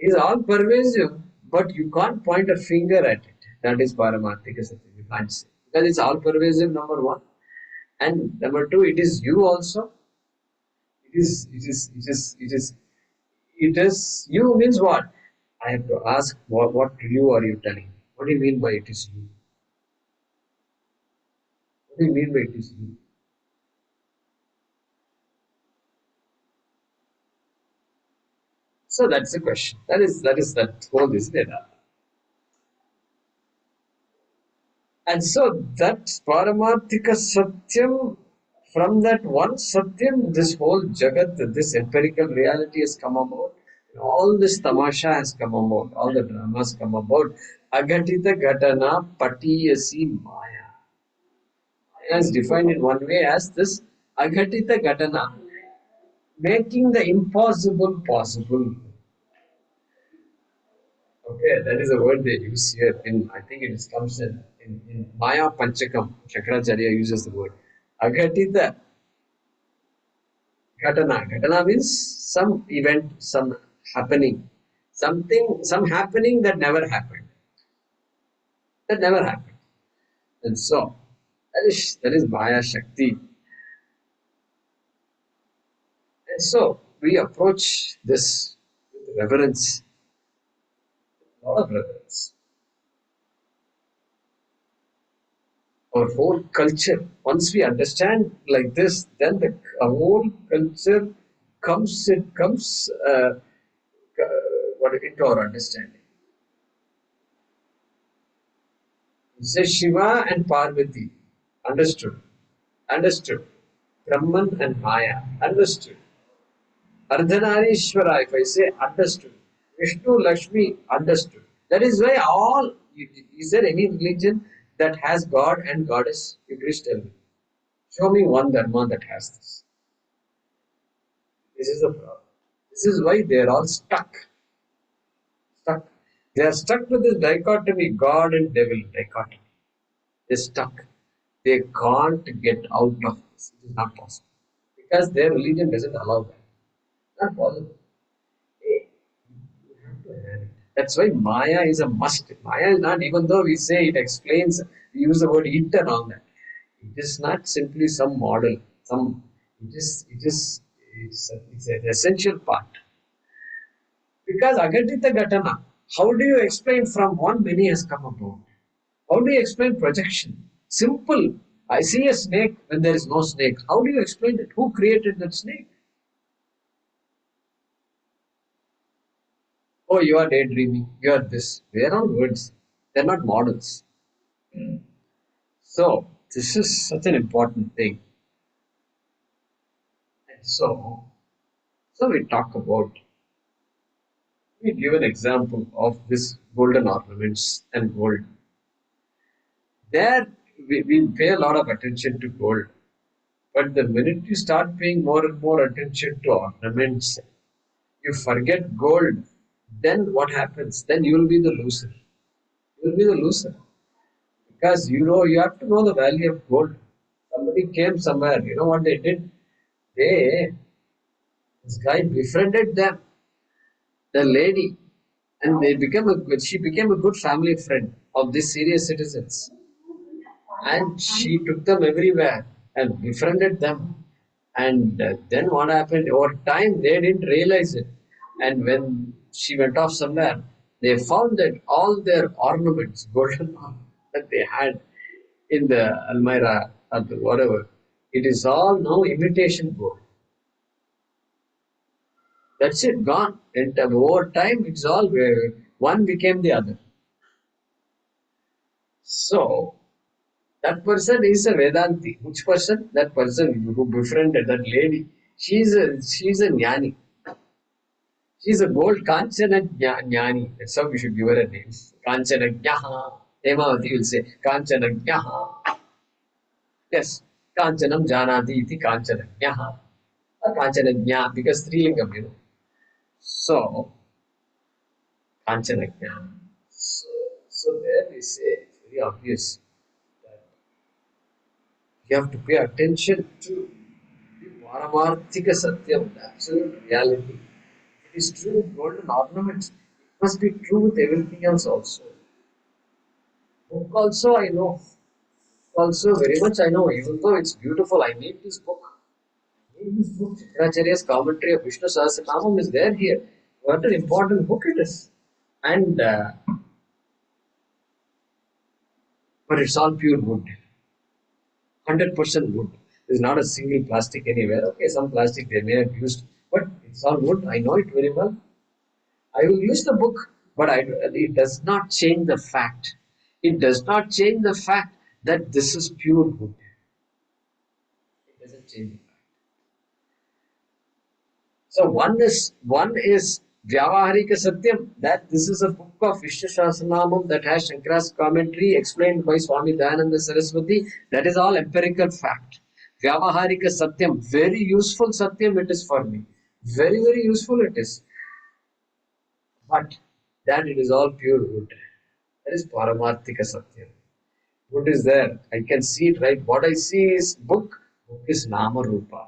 is all pervasive, but you can't point a finger at it. That is Paramarthika Satyam. You can't say. Because it's all pervasive, number one. And number two, it is you also. It is you means what? I have to ask what you are you telling? What do you mean by it is you? What do you mean by it is you? So that's the question. That is that whole is data. And so that Paramarthika Satyam, from that one Satyam, this whole Jagat, this empirical reality has come about. All this tamasha has come about, all the dramas come about. Agatita Ghatana Patiyasi Maya. Maya is defined in one way as this Agatita Ghatana, making the impossible possible. Okay, that is a word they use here. I think it comes in Maya Panchakam. Shankaracharya uses the word. Aghatita Ghatana. Ghatana means some event, some happening. Some happening that never happened. That never happened. And so, that is Maya Shakti. And so, we approach this with reverence, a lot of reverence. Our whole culture. Once we understand like this, then our whole culture comes what into our understanding. It says Shiva and Parvati, understood, understood. Brahman and Maya, understood. Ardhanarishwara, if I say understood. Vishnu, Lakshmi, understood. That is why is there any religion that has God and Goddess? You please tell me. Show me one dharma that has this. This is the problem. This is why they are all stuck. Stuck. They are stuck with this dichotomy, God and devil dichotomy. They're stuck. They can't get out of this. It is not possible. Because their religion doesn't allow that. Not possible. You have to have it. That's why Maya is a must. Maya is not, even though we say it explains, we use the word it and all that. It is not simply some model. It's an essential part. Because Agatita Ghatana, how do you explain from one many has come about? How do you explain projection? Simple. I see a snake when there is no snake. How do you explain it? Who created that snake? Oh, you are daydreaming. You are this. They are all words. They're not models. So this is such an important thing. And so we talk about. We give an example of this golden ornaments and gold. There we pay a lot of attention to gold, but the minute you start paying more and more attention to ornaments, you forget gold. Then what happens? Then you will be the loser. You will be the loser because you have to know the value of gold. Somebody came somewhere. You know what they did? They This guy befriended the lady, and she became a good family friend of these serious citizens. And she took them everywhere and befriended them. And then what happened? Over time, they didn't realize it. And when she went off somewhere, they found that all their ornaments, golden ornaments that they had in the Almira or the whatever, it is all now imitation gold. That's it, gone. And over time, it's all one became the other. So that person is a Vedanti. Which person? That person who befriended that lady. She's a jnani. She's a gold Kanchana jnani. That's how we should give her a name. Kanchana jnaha. Hemavati will say Kanchana jnaha. Yes. Kanchanam janati iti Kanchana jnaha. Or Kanchana jna because Lingam, So Kanchana jnaha. So there we say it's very obvious that you have to pay attention to the Paramarthika Satyam, the absolute reality. It is true with golden ornaments. It must be true with everything else also. Book also I know. Also very much I know. Even though it's beautiful, I need this book. I need this book. Shankaracharya's commentary of Vishnu Sahasranamam is there here. What an important book it is. And but it's all pure wood. 100% wood. There's not a single plastic anywhere. Okay, some plastic they may have used, but it's all wood. I know it very well. I will use the book, but it does not change the fact. It does not change the fact that this is pure wood. It doesn't change the fact. So one is Vyavaharika Satyam, that this is a book of Vishnu Sahasranamam that has Shankara's commentary explained by Swami Dayananda Saraswati. That is all empirical fact. Vyavaharika Satyam, very useful Satyam it is for me. Very, very useful it is. But that it is all pure wood. That is Paramarthika Satyam. Wood is there. I can see it, right? What I see is book. Book is Nama Rupa.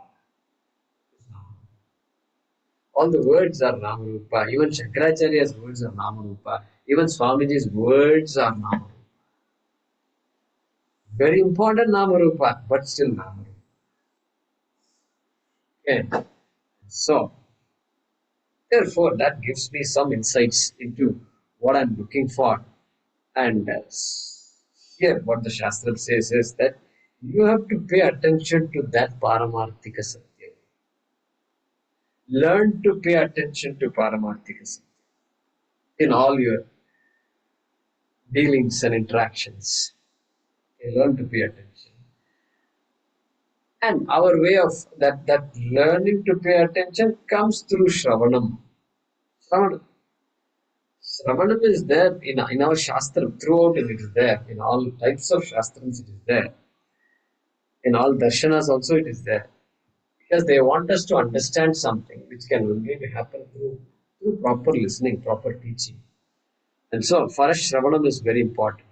All the words are Namarupa. Even Shankaracharya's words are Namarupa. Even Swamiji's words are Namarupa. Very important Namarupa, but still Namarupa. Okay. So, therefore, that gives me some insights into what I'm looking for. And here, what the Shastra says is that you have to pay attention to that Paramarthika Satya. Learn to pay attention to Paramarthika Satya in all your dealings and interactions. You learn to pay attention. And our way of that learning to pay attention comes through Shravanam. Shravanam. Shravanam is there in our Shastra, throughout it is there. In all types of Shastrams it is there. In all Darshanas also it is there. Because they want us to understand something which can only happen through proper listening, proper teaching. And so for us Shravanam is very important.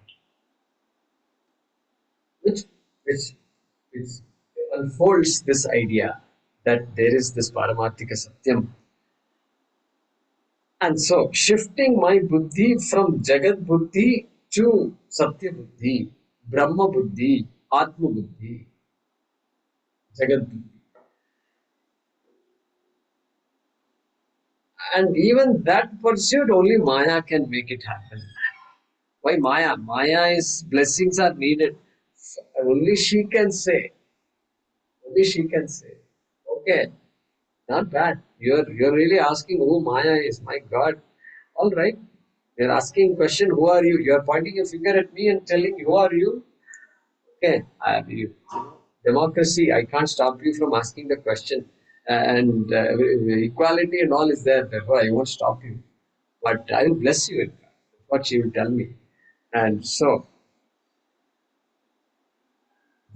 Which which which unfolds this idea that there is this Paramarthika Satyam. And so shifting my buddhi from Jagat buddhi to Satya buddhi, Brahma buddhi, Atma buddhi, Jagat buddhi. And even that pursuit, only Maya can make it happen. Why Maya? Maya is blessings are needed Only she can say. Only she can say. Okay, not bad. You're really asking who Maya is. My God. All right. You're asking question, who are you? You're pointing a finger at me and telling, who are you? Okay. Democracy, I can't stop you from asking the question. And equality and all is there. Therefore, I won't stop you. But I will bless you. What she will tell me. And so,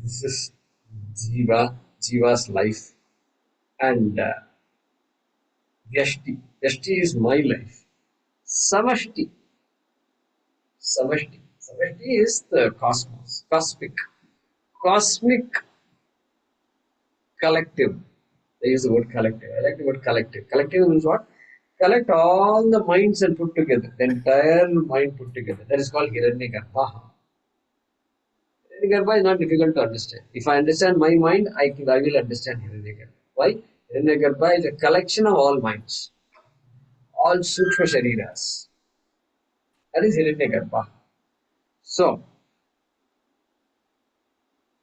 this is Jiva's life. And Vyashti. Vyashti is my life. Samashti. Samashti. Samashti is the cosmos, cosmic collective. They use the word collective. I like the word collective. Collective means what? Collect all the minds and put together. The entire mind put together. That is called Hiranyagarbha. Hiranyagarbha is not difficult to understand. If I understand my mind, I will understand Hiranyagarbha. Why? Hiranyagarbha is a collection of all minds, all Sukshma Shariras. That is Hiranyagarbha. So,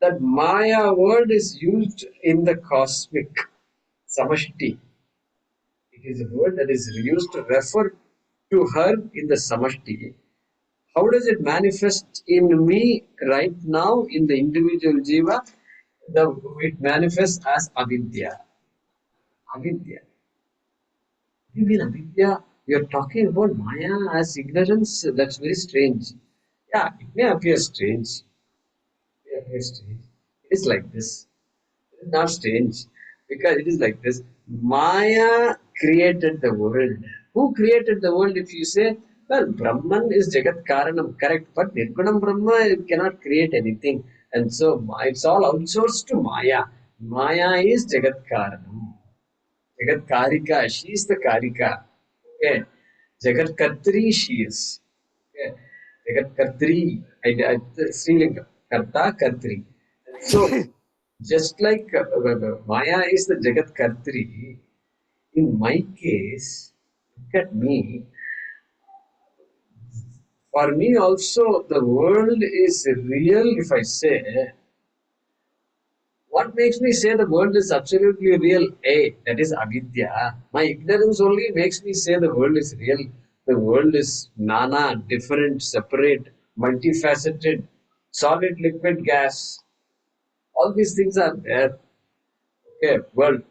that Maya word is used in the cosmic samashti. It is a word that is used to refer to her in the samashti. How does it manifest in me right now in the individual jiva? It manifests as avidya. Avidya. You mean avidya? You're talking about Maya as ignorance? That's very strange. Yeah, it may appear strange. It may appear strange. It is like this. Not strange, because it is like this. Maya created the world. Who created the world? If you say, well, Brahman is Jagat Karanam, correct, but Nirgunam Brahma cannot create anything. And so it's all outsourced to Maya. Maya is Jagat Karanam. Jagat Karika, she is the Karika. Okay. Jagat Katri, she is. Okay. Jagat Katri, Srilinga, Karta Katri. So, just like Maya is the Jagat Kartri, in my case, look at me, for me also the world is real if I say, what makes me say the world is absolutely real? A, that is avidya. My ignorance only makes me say the world is real. The world is nana, different, separate, multifaceted, solid, liquid, gas. All these things are there. Okay, world.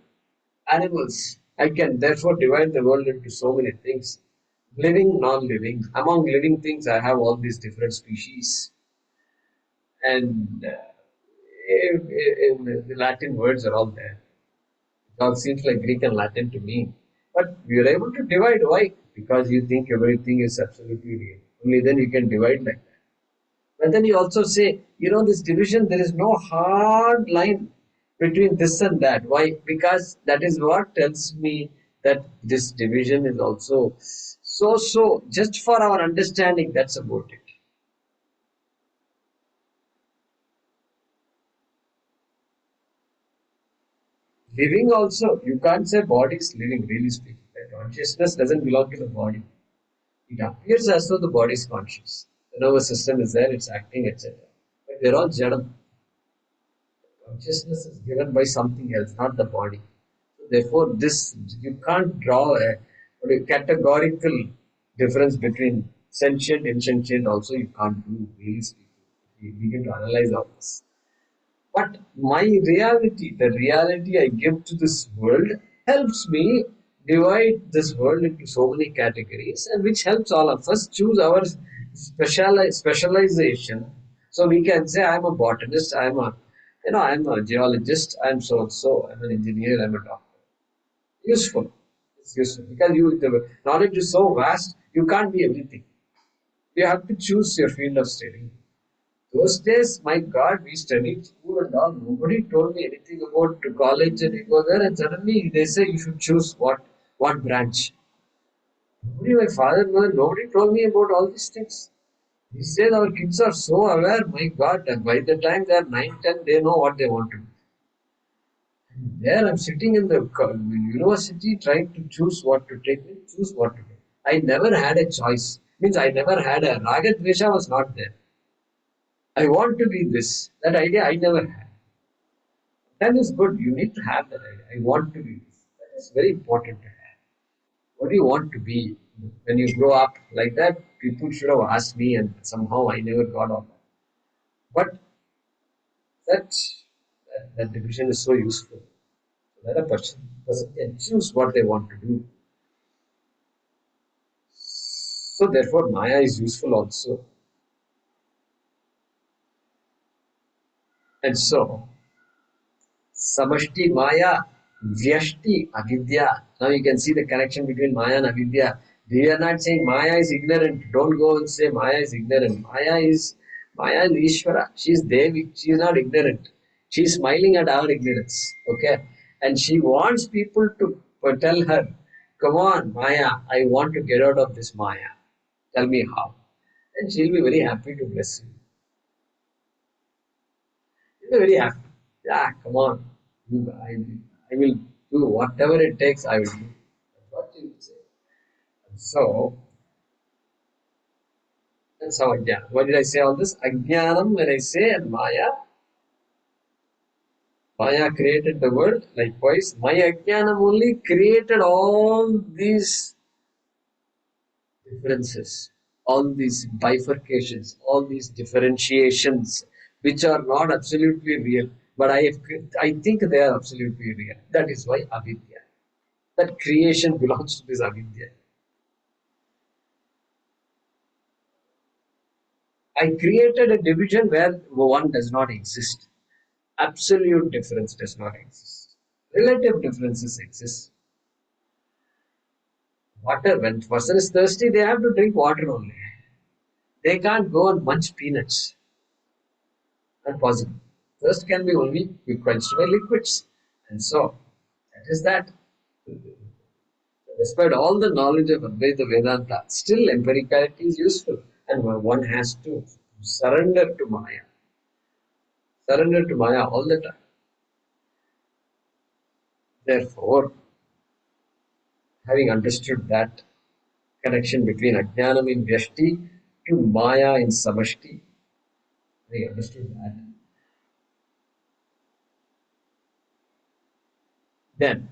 Animals. I can therefore divide the world into so many things. Living, non-living. Among living things, I have all these different species. And the Latin words are all there. It all seems like Greek and Latin to me. But we are able to divide. Why? Because you think everything is absolutely real. Only then you can divide like that. But then you also say, this division, there is no hard line between this and that. Why? Because that is what tells me that this division is also so, just for our understanding, that's about it. Living also, you can't say body is living, really speaking. The consciousness doesn't belong to the body. It appears as though the body is conscious. The nervous system is there, it's acting, etc. But they're all jadam. Consciousness is given by something else, not the body. Therefore, this you can't draw a categorical difference between sentient, insentient. Also, you can't do really speaking. We begin to analyze all this. But my reality, the reality I give to this world, helps me divide this world into so many categories, and which helps all of us choose our specialization. So we can say, I'm a botanist, I'm a geologist, I'm so and so, I'm an engineer, I'm a doctor. Useful. It's useful because the knowledge is so vast, you can't be everything. You have to choose your field of study. Those days, my God, we studied school and all. Nobody told me anything about college, and you go there, and suddenly they say you should choose what branch. Nobody, my father, mother, nobody told me about all these things. These days, our kids are so aware. My God, and by the time they are 9, 10, they know what they want to do. There, I'm sitting in the university trying to choose what to take, choose what to take. I never had a choice. Means I never had a Ragadvesha was not there. I want to be this. That idea I never had. That is good. You need to have that idea. I want to be this. That is very important to have. What do you want to be when you grow up like that? People should have asked me, and somehow I never got on that. But that that division is so useful. So that a person can choose what they want to do. So therefore, Maya is useful also. And so Samashti Maya, Vyashti Avidya. Now you can see the connection between Maya and Avidya. We are not saying Maya is ignorant. Don't go and say Maya is ignorant. Maya is Ishvara. She is Devi. She is not ignorant. She is smiling at our ignorance. Okay. And she wants people to tell her, come on, Maya, I want to get out of this Maya. Tell me how. And she'll be very happy to bless you. She'll be very happy. Yeah, come on. I will do whatever it takes, I will do. That's what she will say. So, that's how Ajnana. What did I say all this? Ajnanam, when I say, and Maya created the world. Likewise, my Ajnanam only created all these differences, all these bifurcations, all these differentiations, which are not absolutely real. But I think they are absolutely real. That is why avidya. That creation belongs to this avidya. I created a division where one does not exist. Absolute difference does not exist. Relative differences exist. Water, when person is thirsty, they have to drink water only. They can't go and munch peanuts. Not possible. Thirst can be only quenched by liquids. And so, that is that. Despite all the knowledge of Advaita Vedanta, still empiricality is useful. And one has to surrender to Maya. Surrender to Maya all the time. Therefore, having understood that connection between Ajnanam in Vyashti to Maya in Samashti, having understood that, then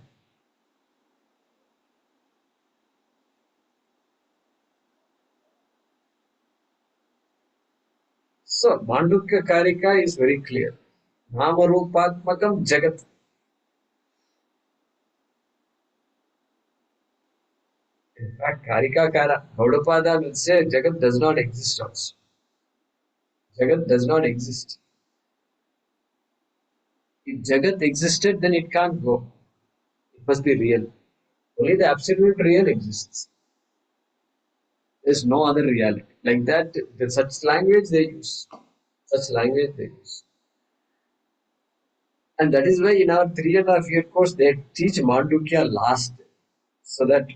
so Mandukya Karika is very clear. Namarupatmakam Jagat. In fact, Karika Kara, Gaudapada will say Jagat does not exist also. Jagat does not exist. If Jagat existed, then it can't go. It must be real. Only the absolute real exists. There's no other reality. Like that, such language they use. Such language they use. And that is why in our 3.5 year course, they teach Mandukya last. So that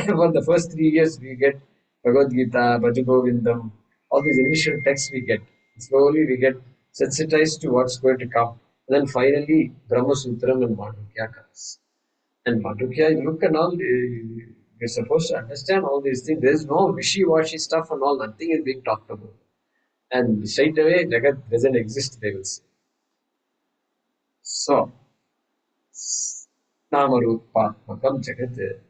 for the first 3 years, we get Bhagavad Gita, Bhajagovindam, all these initial texts we get. Slowly we get sensitized to what's going to come. And then finally, Brahma Sutram and Mandukya comes. And Mandukya, look and all, you're supposed to understand all these things. There's no wishy-washy stuff and all, nothing is being talked about. And straight away, Jagat doesn't exist, they will say. So, Namarupatmakam Jagat.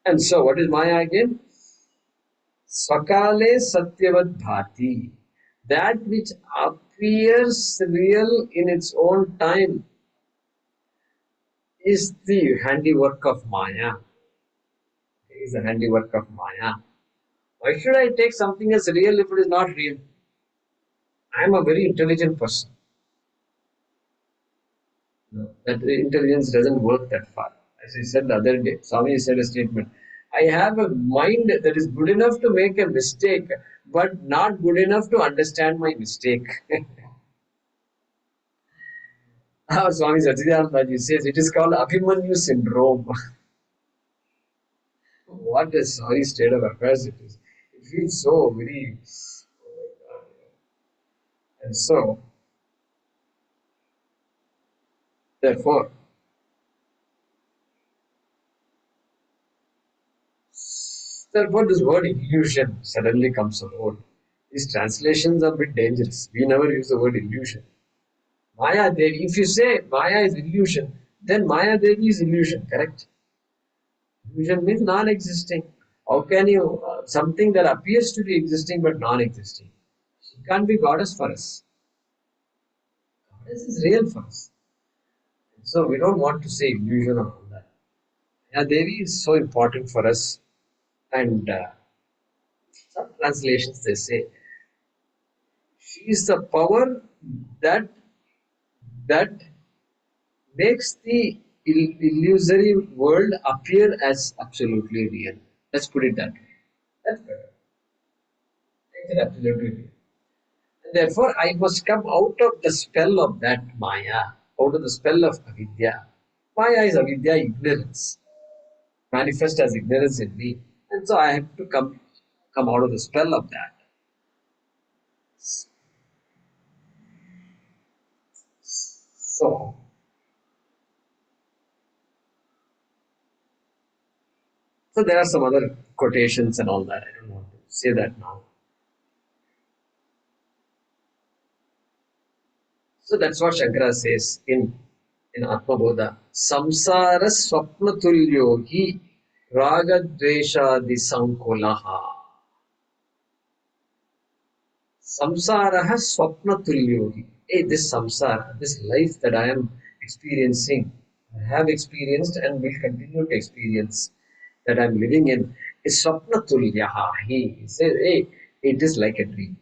And so, what is Maya again? Swakale Satyavad Bhati. That which appears real in its own time is the handiwork of Maya. Is the handiwork of Maya. Why should I take something as real if it is not real? I am a very intelligent person. No, that intelligence doesn't work that far. As I said the other day, Swami said a statement. I have a mind that is good enough to make a mistake, but not good enough to understand my mistake. Swami Sachidananda says it is called Abhimanyu syndrome. What a sorry state of affairs it is. It feels so very. Oh my God. And so, therefore, Therefore, this word illusion suddenly comes about. These translations are a bit dangerous. We never use the word illusion. Maya Devi, if you say Maya is illusion, then Maya Devi is illusion, correct? Illusion means non existing. How can you, something that appears to be existing but non existing? She can't be goddess for us. Goddess is real for us. So we don't want to say illusion or all that. Maya Devi is so important for us. And some translations they say she is the power that that makes the illusory world appear as absolutely real. Let's put it that way. That's better. Makes it absolutely real. And therefore, I must come out of the spell of that Maya, out of the spell of avidya. Maya is avidya, ignorance, manifest as ignorance in me, and so I have to come out of the spell of that. So, so there are some other quotations and all that. I don't want to say that now. So that's what Shankara says in Atmabodha. Samsara swapna tulyo hi raga dveshadi sankulaha. Samsara swapna tulyo hi. Hey, this samsara, this life that I am experiencing, I have experienced and will continue to experience, that I am living in, is swapna tulyaha. He says, hey, it is like a dream.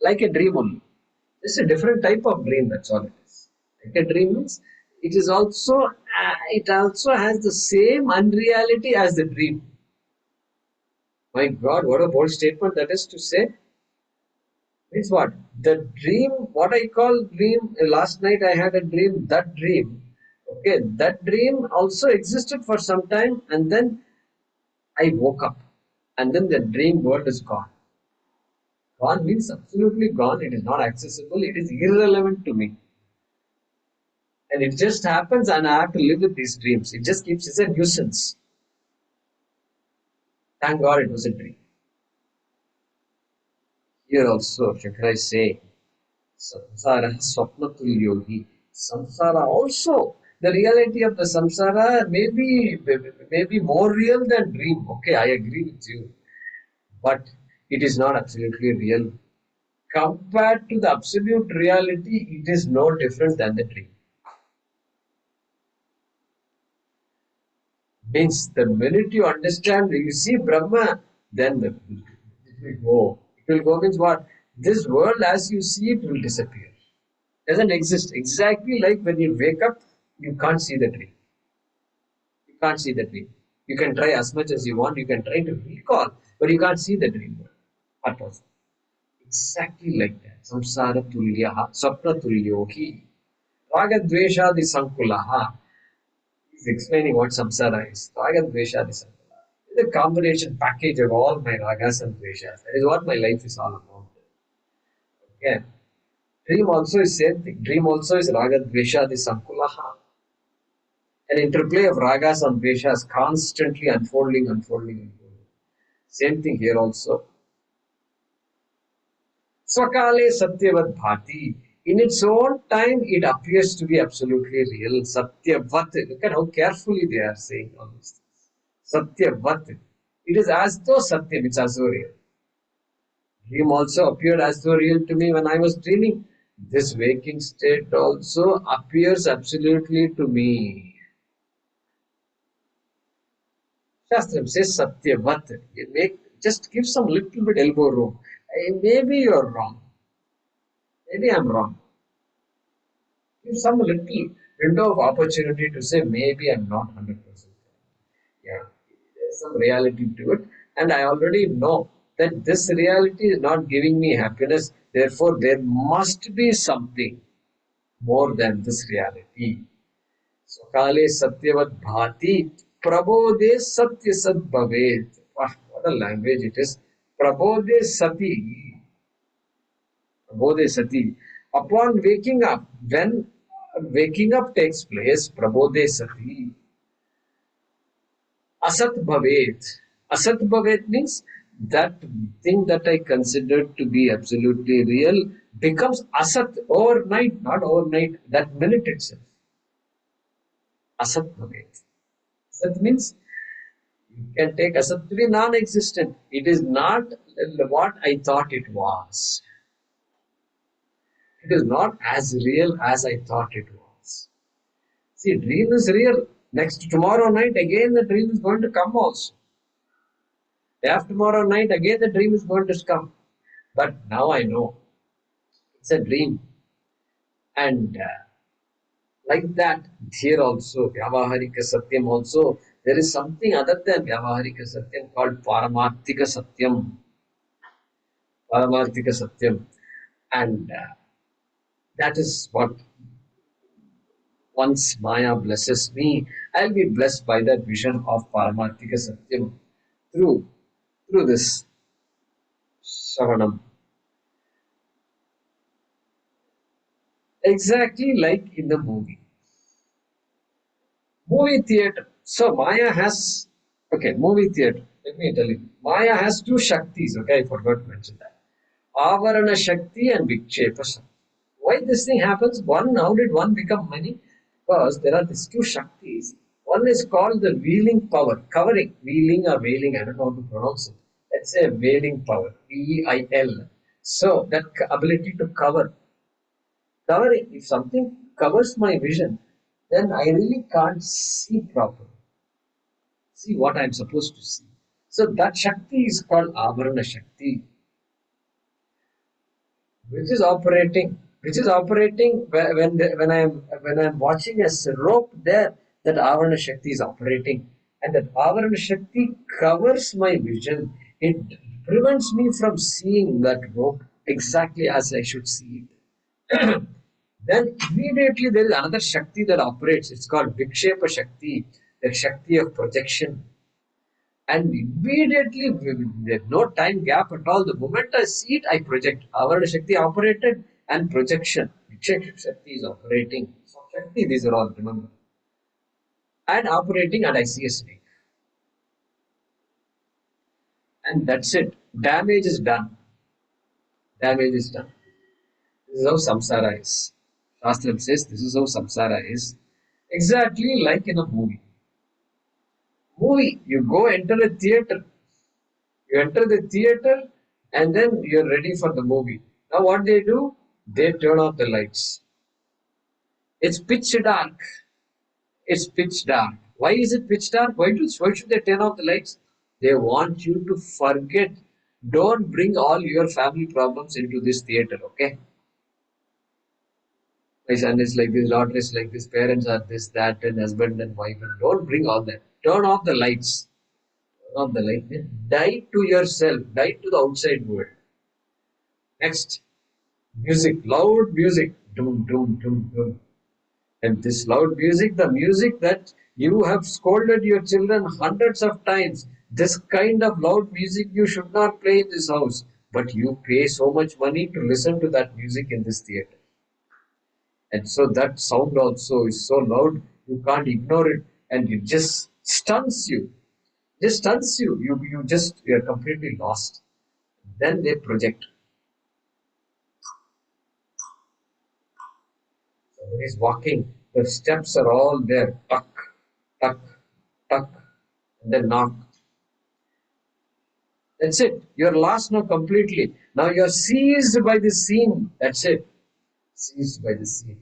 Like a dream only. It's a different type of dream, that's all it is. Like a dream means it also has the same unreality as the dream. My God, what a bold statement that is to say. Means what? The dream, what I call dream, last night I had a dream, that dream. Okay, that dream also existed for some time and then I woke up and then the dream world is gone. Gone means absolutely gone. It is not accessible. It is irrelevant to me. And it just happens and I have to live with these dreams. It just keeps, it's a nuisance. Thank God it was a dream. Here also, Shankara is saying, samsara swapnatul yogi. Samsara also, the reality of the samsara may be more real than dream. Okay, I agree with you. But it is not absolutely real. Compared to the absolute reality, it is no different than the dream. Means the minute you understand, you see Brahma, then it will go. It will go means what? This world as you see it will disappear. Doesn't exist. Exactly like when you wake up, you can't see the dream. You can't see the dream. You can try as much as you want, you can try to recall, but you can't see the dream world. What was exactly like that? Samsara tulyaha, swapna tulyohi, raga dvesha di sankulaha. He's explaining what samsara is. Raga dvesha di sankulaha. It's a combination package of all my ragas and dveshas. That is what my life is all about. Okay. Dream also is same thing. Dream also is raga dvesha di sankulaha. An interplay of ragas and dveshas constantly unfolding. Same thing here also. Swakale Satyavat Bhati. In its own time, it appears to be absolutely real. Satyavat. Look at how carefully they are saying all these things. Satyavat. It is as though Satyam, it's as though real. Dream also appeared as though real to me when I was dreaming. This waking state also appears absolutely to me. Shastram says Satyavat. Just give some little bit elbow room. Maybe you're wrong. Maybe I'm wrong. Give some little window of opportunity to say maybe I'm not 100%. Yeah, there's some reality to it. And I already know that this reality is not giving me happiness. Therefore, there must be something more than this reality. So, Kale Satyavat Bhati Prabodhe Satya Sat Bhavet. Wow, what a language it is. Prabodhe Sati. Prabodhe Sati. Upon waking up, when waking up takes place, Prabodhe Sati. Asat Bhavet. Asat Bhavet means that thing that I considered to be absolutely real becomes Asat overnight, not overnight, that minute itself. Asat Bhavet. Asat means you can take Asat to be non existent. It is not what I thought it was. It is not as real as I thought it was. See, dream is real. Next tomorrow night again the dream is going to come also. Day after tomorrow night again the dream is going to come. But now I know it's a dream. And like that, here also, Vyavaharika Satyam also, there is something other than Vyavaharika Satyam called Paramarthika Satyam. Paramarthika Satyam. And that is what once Maya blesses me, I'll be blessed by that vision of Paramarthika Satyam through through this Shravanam. Exactly like in the movie. Movie theater. So Maya has, okay, movie theater. Let me tell you. Maya has two Shaktis. Okay, I forgot to mention that. Avarana Shakti and Vikshepa Shakti. Why this thing happens? One, how did one become many? Because there are these two Shaktis. One is called the wheeling power, covering, wheeling or veiling, I don't know how to pronounce it. Let's say veiling power, V-E-I-L. So that ability to cover. Covering, if something covers my vision, then I really can't see properly, see what I'm supposed to see. So that Shakti is called Avarana Shakti, which is operating when I'm watching a rope there, that Avarana Shakti is operating, and that Avarana Shakti covers my vision. It prevents me from seeing that rope exactly as I should see it. Then immediately there is another Shakti that operates. It's called Vikshepa Shakti, the Shakti of projection. And immediately, there's no time gap at all. The moment I see it, I project. Avarana Shakti operated and projection. Vikshepa Shakti is operating. So Shakti, these are all, remember. And operating, and I see a snake. And that's it. Damage is done. Damage is done. This is how samsara is. Shastram says this is how samsara is. Exactly like in a movie. You go enter a theater. You enter the theater and then you're ready for the movie. Now what they do? They turn off the lights. It's pitch dark. It's pitch dark. Why is it pitch dark? Why should they turn off the lights? They want you to forget. Don't bring all your family problems into this theater, okay? My son is like this, daughter is like this, parents are this, that, and husband and wife. And don't bring all that. Turn off the lights. Turn off the light. Die to yourself. Die to the outside world. Next, music, loud music. Doom, doom, doom, doom. And this loud music, the music that you have scolded your children hundreds of times, this kind of loud music you should not play in this house. But you pay so much money to listen to that music in this theater. And so that sound also is so loud, you can't ignore it, and it just stuns you. Just stuns you. You're completely lost. Then they project. Somebody is walking, the steps are all there. Tuck, tuck, tuck, and then knock. That's it. You're lost now completely. Now you're seized by the scene. That's it. Seized by the scene.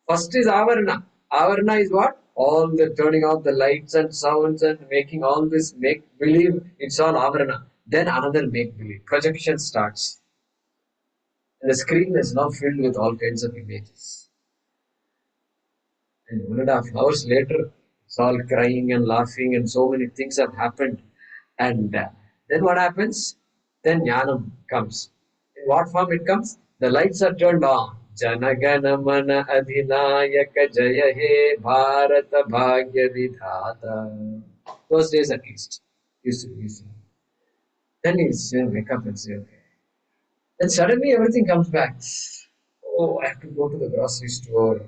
First is Avarana. Avarana is what? All the turning off the lights and sounds and making all this make believe. It's all Avarana. Then another make believe. Projection starts. And the screen is now filled with all kinds of images. And 1.5 hours later, it's all crying and laughing, and so many things have happened. And then what happens? Then Jnanam comes. In what form it comes? The lights are turned on. Janagana mana adhinayaka jaya he Bharata bhagya vidhata. Those days at least. Used to. Then you wake up and say, okay. Then suddenly everything comes back. Oh, I have to go to the grocery store.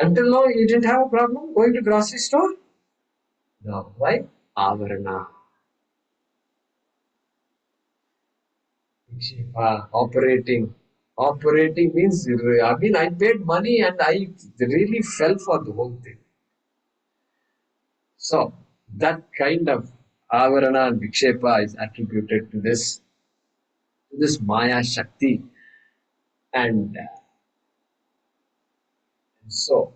Until now, you didn't have a problem going to grocery store? No. Why? Avarana. Operating. Operating means, I mean, I paid money and I really fell for the whole thing. So, that kind of Avarana and Vikshepa is attributed to this Maya Shakti. And so,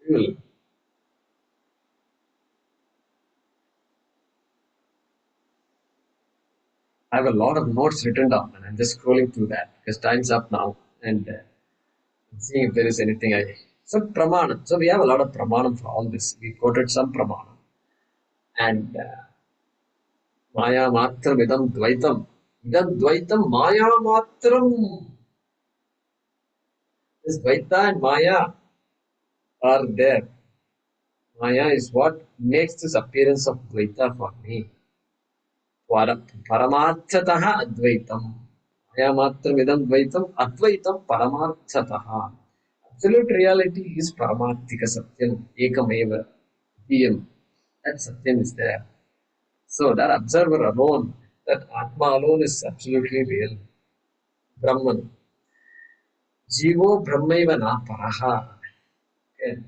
we will I have a lot of notes written down and I'm just scrolling through that because time's up now and seeing if there is anything I. So, Pramanam. So, we have a lot of Pramanam for all this. We quoted some Pramanam. And Maya Matram Idam Dvaitam. Idam Dvaitam Maya Matram. This Dvaita and Maya are there. Maya is what makes this appearance of Dvaita for me. Paramarthataha Advaitam. Maya Matram Idam Dvaitam Advaitam Paramarthataha. Absolute reality is Paramarthika Satyam Ekameva Diyam. That Satyam is there. So that observer alone, that Atma alone is absolutely real. Brahman. Jivo Brahmaiva na paraha. Okay.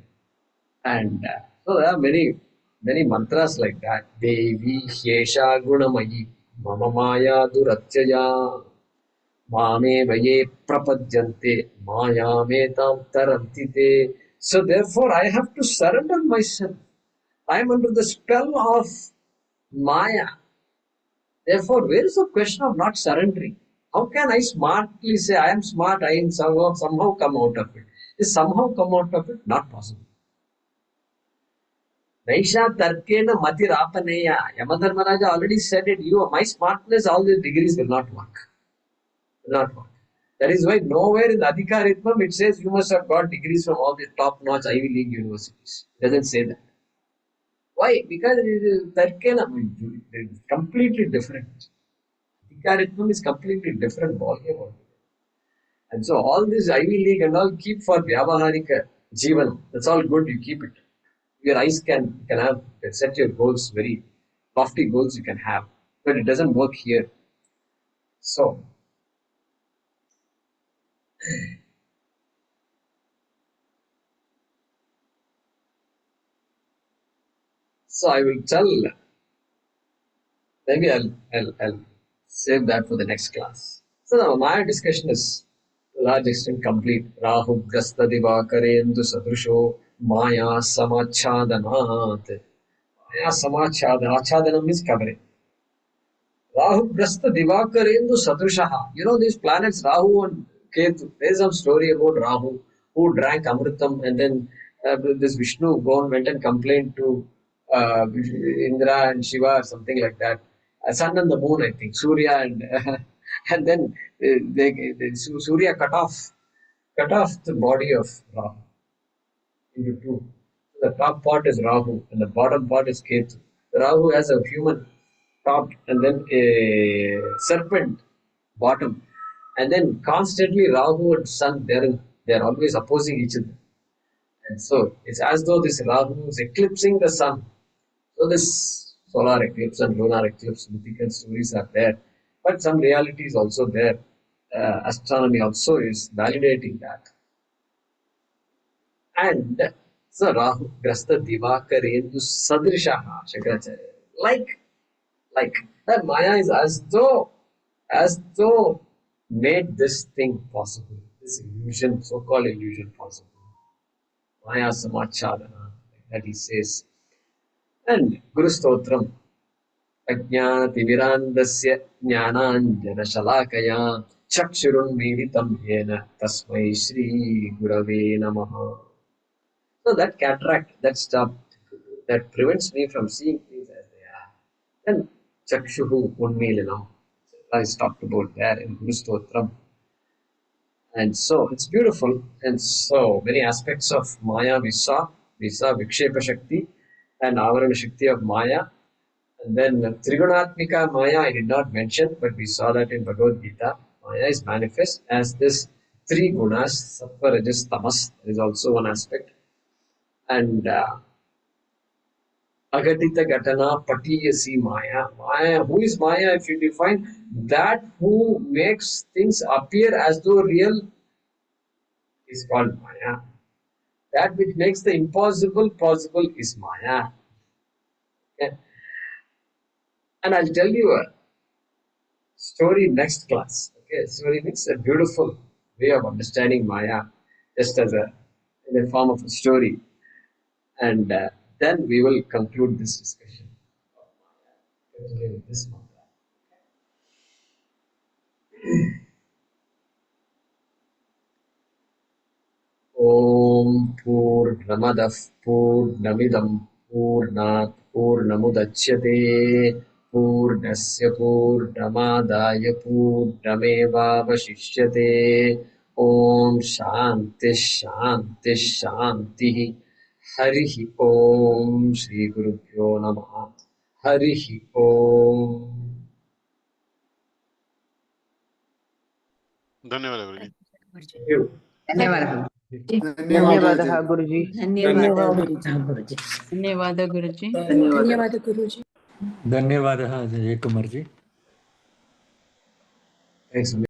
And so there are many mantras like that. Devi Hyesha Gunamayi Mama Maya Duratyaya Mame Vaye Prapadyante Maya Metam Tarantite. So therefore I have to surrender myself. I am under the spell of Maya. Therefore, where is the question of not surrendering? How can I smartly say I am smart, I am somehow come out of it? Is somehow come out of it? Not possible. Naisha Tarkena Matirapaneya. Yamadharmaraja already said it. My smartness, all these degrees will not work. Will not work. That is why nowhere in the Adhikaritmam it says you must have got degrees from all the top-notch Ivy League universities. It doesn't say that. Why? Because Tarkena is completely different. Adhikaritmam is completely different ballgame. And so all this Ivy League and all keep for Vyavaharika Jivan. That's all good, you keep it. Your eyes can have set your goals, very lofty goals you can have. But it doesn't work here. So I will tell maybe I'll save that for the next class. So now my discussion is to a large extent complete. Rahu Grasta Divakarendu Sadrusho Maya Samachadanat. Maya Samachadana. Achadana means covering. Rahu Grasta Divakarendu Sadrushaha. You know these planets Rahu and Ketu. There's some story about Rahu who drank Amritam and then this Vishnu went and complained to Indra and Shiva or something like that. Sun and the moon, I think. Surya and and then Surya cut off the body of Rahu into two. The top part is Rahu and the bottom part is Ketu. Rahu has a human top and then a serpent bottom. And then constantly Rahu and Sun, they're always opposing each other. And so it's as though this Rahu is eclipsing the Sun. So this solar eclipse and lunar eclipse, mythical stories are there. But some reality is also there. Astronomy also is validating that. And so Rahu Grasta Divakarendu Sadrishaha Shankaracharya. Like that Maya is as though made this thing possible, this illusion, so-called illusion possible. Maya Samachadana, like that he says. And Guru Stotram अज्ञानतिमिरान्धस्य ज्ञानाञ्जनशलाकया चक्षुरुन्मीलितं येन तस्मै श्रीगुरवे नमः. So that cataract, that stuff, that prevents me from seeing things as they are. And chakshuhu unmilinam is talked about there in Guru Stotram. And so it's beautiful. And so many aspects of Maya we saw. We saw Vikshepa Shakti and Avarana Shakti of Maya. And then Trigunatmika Maya I did not mention, but we saw that in Bhagavad Gita. Maya is manifest as this three gunas, sattva, rajas, tamas, is also one aspect. And agatita gatana patiyasi maya. Maya, who is Maya? If you define that, who makes things appear as though real, is called Maya. That which makes the impossible possible is Maya. Okay? And I'll tell you a story next class. Okay, story means a beautiful way of understanding Maya, just as a in the form of a story, and then we will conclude this discussion. Continue with this mantra. ॐ पूर्णमदः पूर्णमिदं पूर्णात् पूर्णमुदच्यते पूर्णस्य पूर्णमादाय पूर्णमेवावशिष्यते ॐ शान्तिः शान्तिः शान्तिः हरिः ॐ श्रीगुरुभ्यो नमः हरिः ॐ धन्यवाद गुरुजी। Thank you. ధన్యవాదాలు ధన్యవాదः గురుజీ ధన్యవాద గురుజీ ధన్యవాద గురూజీ ధన్యవాదः జయకుమార్ జీ Thanks.